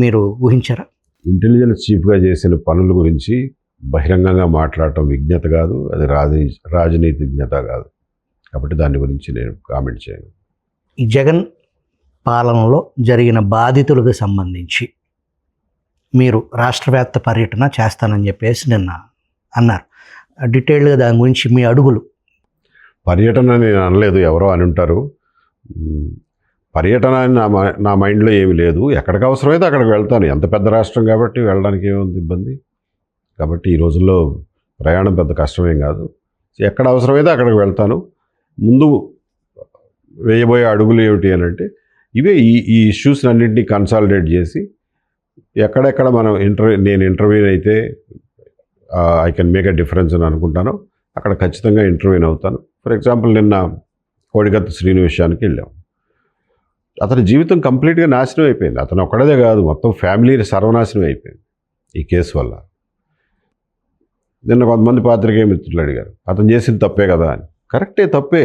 మీరు ఊహించారా? ఇంటెలిజెన్స్ చీఫ్గా చేసిన పనుల గురించి బహిరంగంగా మాట్లాడటం విజ్ఞత కాదు, అది రాజనీతిజ్ఞత కాదు. కాబట్టి దాని గురించి నేను కామెంట్ చేయను. ఈ జగన్ పాలనలో జరిగిన బాధితులకు సంబంధించి మీరు రాష్ట్రవ్యాప్త పర్యటన చేస్తానని చెప్పేసి నిన్న అన్నారు. డీటెయిల్డ్గా దాని గురించి మీ అడుగులు. పర్యటన నేను అనలేదు, ఎవరో అని ఉంటారు. పర్యటన అని నా మైండ్లో ఏమీ లేదు. ఎక్కడికి అవసరమైతే అక్కడికి వెళ్తాను. ఎంత పెద్ద రాష్ట్రం కాబట్టి వెళ్ళడానికి ఏముంది ఇబ్బంది. కాబట్టి ఈ రోజుల్లో ప్రయాణం పెద్ద కష్టమేం కాదు. ఎక్కడ అవసరమైతే అక్కడికి వెళ్తాను. ముందు వేయబోయే అడుగులు ఏమిటి అని అంటే ఇవే ఈ ఇష్యూస్ని అన్నింటినీ కన్సాలిడేట్ చేసి ఎక్కడెక్కడ మనం నేను ఇంటర్వ్యూని అయితే I can make a difference అని అనుకుంటాను, అక్కడ ఖచ్చితంగా ఇంటర్వ్యూని అవుతాను. ఫర్ ఎగ్జాంపుల్ నిన్న కోడికత్తి శ్రీను విషయానికి వెళ్ళాం. అతని జీవితం కంప్లీట్గా నాశనం అయిపోయింది. అతను ఒక్కడదే కాదు, మొత్తం ఫ్యామిలీ సర్వనాశనం అయిపోయింది ఈ కేసు వల్ల. నిన్న కొంతమంది పాత్రికేయ మిత్రులు అడిగారు, అతను చేసింది తప్పే కదా అని. కరెక్టే, తప్పే.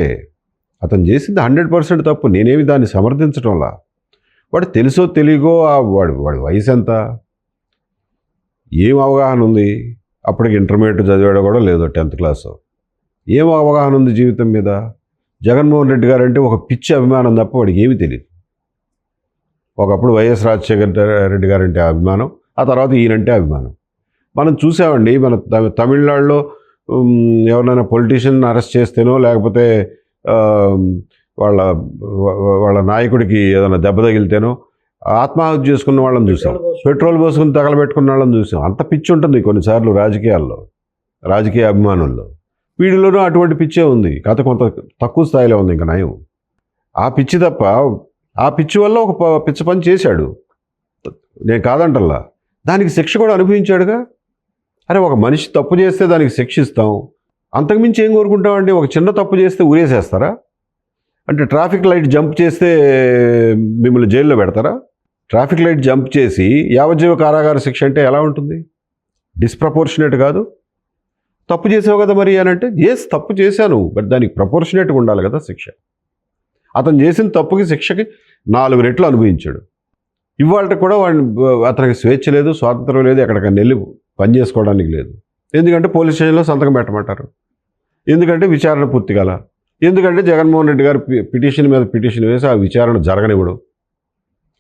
అతను చేసింది 100% తప్పు. నేనేమి దాన్ని సమర్థించడంలా. వాడు తెలుసో తెలియకో వాడి వయసు ఎంత, ఏం అవగాహన ఉంది, అప్పటికి ఇంటర్మీడియట్ చదివాడో కూడా లేదో 10th క్లాస్. ఏం అవగాహన ఉంది జీవితం మీద? జగన్మోహన్ రెడ్డి గారు అంటే ఒక పిచ్చి అభిమానం తప్ప వాడికి ఏమీ తెలియదు. ఒకప్పుడు వైఎస్ రాజశేఖర రెడ్డి గారంటే అభిమానం, ఆ తర్వాత ఈయనంటే అభిమానం. మనం చూసామండి, మన తమిళనాడులో ఎవరినైనా పొలిటీషియన్ అరెస్ట్ చేస్తేనో లేకపోతే వాళ్ళ నాయకుడికి ఏదైనా దెబ్బ తగిలితేనో ఆత్మహత్య చేసుకున్న వాళ్ళని చూసాం, పెట్రోల్ పోసుకుని తగలబెట్టుకున్న వాళ్ళని చూసాం. అంత పిచ్చి ఉంటుంది కొన్నిసార్లు రాజకీయాల్లో, రాజకీయ అభిమానుల్లో. వీడిలోనూ అటువంటి పిచ్చే ఉంది, కాకపోతే కొంత తక్కువ స్థాయిలో ఉంది. ఇంకా నయం ఆ పిచ్చి తప్ప. ఆ పిచ్చి వల్ల ఒక పిచ్చ పని చేశాడు, నేను కాదంటల్లా. దానికి శిక్ష కూడా అనుభవించాడుగా. అరే, ఒక మనిషి తప్పు చేస్తే దానికి శిక్ష ఇస్తాం, అంతకుమించి ఏం కోరుకుంటామండి? ఒక చిన్న తప్పు చేస్తే ఊరేసేస్తారా? అంటే ట్రాఫిక్ లైట్ జంప్ చేస్తే మిమ్మల్ని జైల్లో పెడతారా? ట్రాఫిక్ లైట్ జంప్ చేసి యావజ్జీవ కారాగార శిక్ష అంటే ఎలా ఉంటుంది? డిస్ప్రపోర్షనేట్ కాదు. తప్పు చేసావు కదా మరి అని అంటే, ఎస్ తప్పు చేశాను, బట్ దానికి ప్రపోర్షనేట్గా ఉండాలి కదా శిక్ష. అతను చేసిన తప్పుకి శిక్షకి 4 రెట్లు అనుభవించాడు. ఇవాళ కూడా అతనికి స్వేచ్ఛ లేదు, స్వాతంత్రం లేదు, ఎక్కడికైనా వెళ్ళి పని చేసుకోవడానికి లేదు. ఎందుకంటే పోలీస్ స్టేషన్లో సంతకం పెట్టమంటారు, ఎందుకంటే విచారణ పూర్తి కాల, ఎందుకంటే జగన్మోహన్ రెడ్డి గారు పిటిషన్ మీద పిటిషన్ వేసి ఆ విచారణ జరగనివ్వడు.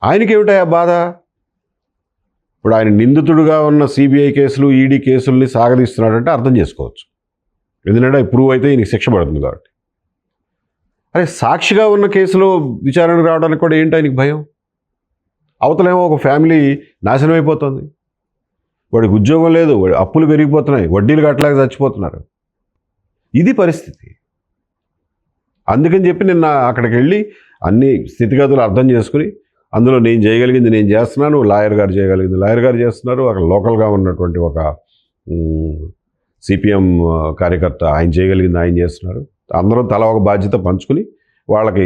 ఆయనకి ఏమిటాయి ఆ బాధ? ఇప్పుడు ఆయన నిందితుడుగా ఉన్న సిబిఐ కేసులు, ఈడీ కేసుల్ని సాగదీస్తున్నాడంటే అర్థం చేసుకోవచ్చు. ఎందుకంటే ప్రూవ్ అయితే ఈయనకి శిక్ష పడుతుంది కాబట్టి. అరే, సాక్షిగా ఉన్న కేసులో విచారణకు రావడానికి కూడా ఏంటి ఆయనకి భయం? అవతలేమో ఒక ఫ్యామిలీ నాశనం అయిపోతుంది, వాడికి ఉద్యోగం లేదు, అప్పులు పెరిగిపోతున్నాయి, వడ్డీలు కట్టలేక చచ్చిపోతున్నారు. ఇది పరిస్థితి. అందుకని చెప్పి నిన్న అక్కడికి వెళ్ళి అన్ని స్థితిగతులు అర్థం చేసుకుని, అందులో నేను చేయగలిగింది నేను చేస్తున్నాను, లాయర్ గారు చేయగలిగింది లాయర్ గారు చేస్తున్నారు, అక్కడ లోకల్గా ఉన్నటువంటి ఒక సిపిఎం కార్యకర్త ఆయన చేయగలిగింది ఆయన చేస్తున్నారు. అందరూ తల ఒక బాధ్యత పంచుకుని వాళ్ళకి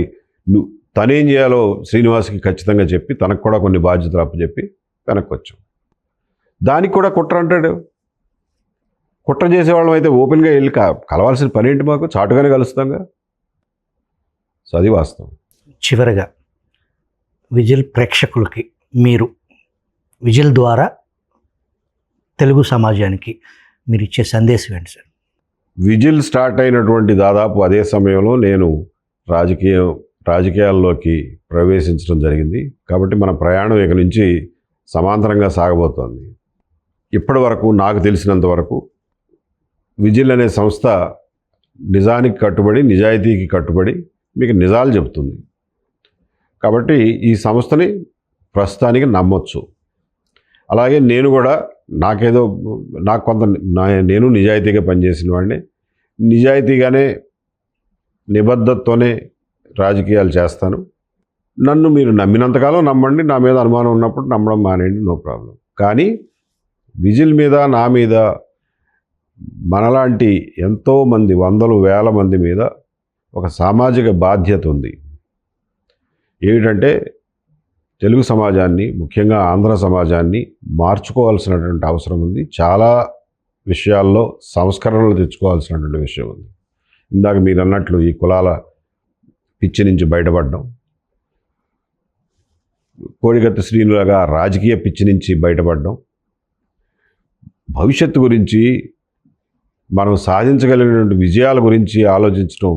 తనేం చేయాలో శ్రీనివాస్కి ఖచ్చితంగా చెప్పి తనకు కూడా కొన్ని బాధ్యతలు అప్పచెప్పి వెనక్కి వచ్చాం. దానికి కూడా కుట్ర అంటాడు. కుట్ర చేసేవాళ్ళం అయితే ఓపెన్గా వెళ్ళి కలవాల్సిన పని ఏంటి? మాకు చాటుగానే కలుస్తాంగా. సో అది వాస్తవం. చివరగా విజిల్ ప్రేక్షకులకి మీరు విజిల్ ద్వారా తెలుగు సమాజానికి మీరు ఇచ్చే సందేశం ఏంటి సార్? విజిల్ స్టార్ట్ అయినటువంటి దాదాపు అదే సమయంలో నేను రాజకీయాల్లోకి ప్రవేశించడం జరిగింది. కాబట్టి మన ప్రయాణం ఇక నుంచి సమాంతరంగా సాగబోతోంది. ఇప్పటి వరకు నాకు తెలిసినంత వరకు విజిల్ అనే సంస్థ నిజానికి కట్టుబడి, నిజాయితీకి కట్టుబడి మీకు నిజాలు చెబుతుంది. కాబట్టి ఈ సంస్థని ప్రస్తుతానికి నమ్మొచ్చు. అలాగే నేను కూడా నేను నిజాయితీగా పనిచేసిన వాడిని, నిజాయితీగానే నిబద్ధతతోనే రాజకీయాలు చేస్తాను. నన్ను మీరు నమ్మినంతకాలం నమ్మండి, నా మీద అనుమానం ఉన్నప్పుడు నమ్మడం మానేయండి, నో ప్రాబ్లం. కానీ విజిల్ మీద, నా మీద, మనలాంటి ఎంతోమంది వందలు వేల మంది మీద ఒక సామాజిక బాధ్యత ఉంది. ఏమిటంటే తెలుగు సమాజాన్ని, ముఖ్యంగా ఆంధ్ర సమాజాన్ని మార్చుకోవాల్సినటువంటి అవసరం ఉంది. చాలా విషయాల్లో సంస్కరణలు తెచ్చుకోవాల్సినటువంటి విషయం ఉంది. ఇందాక మీరు అన్నట్లు ఈ కులాల పిచ్చి నుంచి బయటపడడం, కోడిగత్తి శ్రీనులాగా రాజకీయ పిచ్చి నుంచి బయటపడడం, భవిష్యత్తు గురించి, మనం సాధించగలిగినటువంటి విజయాల గురించి ఆలోచించడం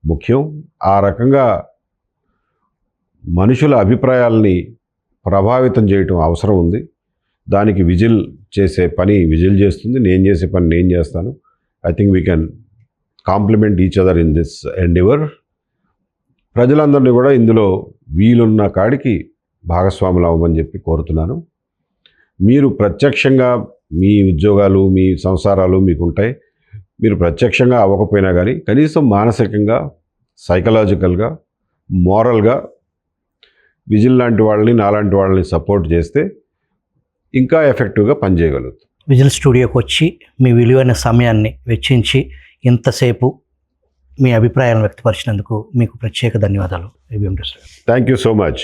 ముఖ్యం. ఆ రకంగా మనుషుల అభిప్రాయాల్ని ప్రభావితం చేయటం అవసరం ఉంది. దానికి విజిల్ చేసే పని విజిల్ చేస్తుంది, నేను చేసే పని నేను చేస్తాను. I think we can complement each other in this endeavour. ప్రజలందరినీ కూడా ఇందులో వీలున్న కాడికి భాగస్వాములు అవ్వమని చెప్పి కోరుతున్నాను. మీరు ప్రత్యక్షంగా మీ ఉద్యోగాలు, మీ సంసారాలు మీకు ఉంటాయి. మీరు ప్రత్యక్షంగా అవ్వకపోయినా కానీ కనీసం మానసికంగా, సైకలాజికల్గా, మోరల్గా విజిల్ లాంటి వాళ్ళని, నాలాంటి వాళ్ళని సపోర్ట్ చేస్తే ఇంకా ఎఫెక్టివ్గా పనిచేయగలుగుతాం. విజిల్ స్టూడియోకి వచ్చి మీ విలువైన సమయాన్ని వెచ్చించి ఇంతసేపు మీ అభిప్రాయాలను వ్యక్తపరిచినందుకు మీకు ప్రత్యేక ధన్యవాదాలు. Thank you so much.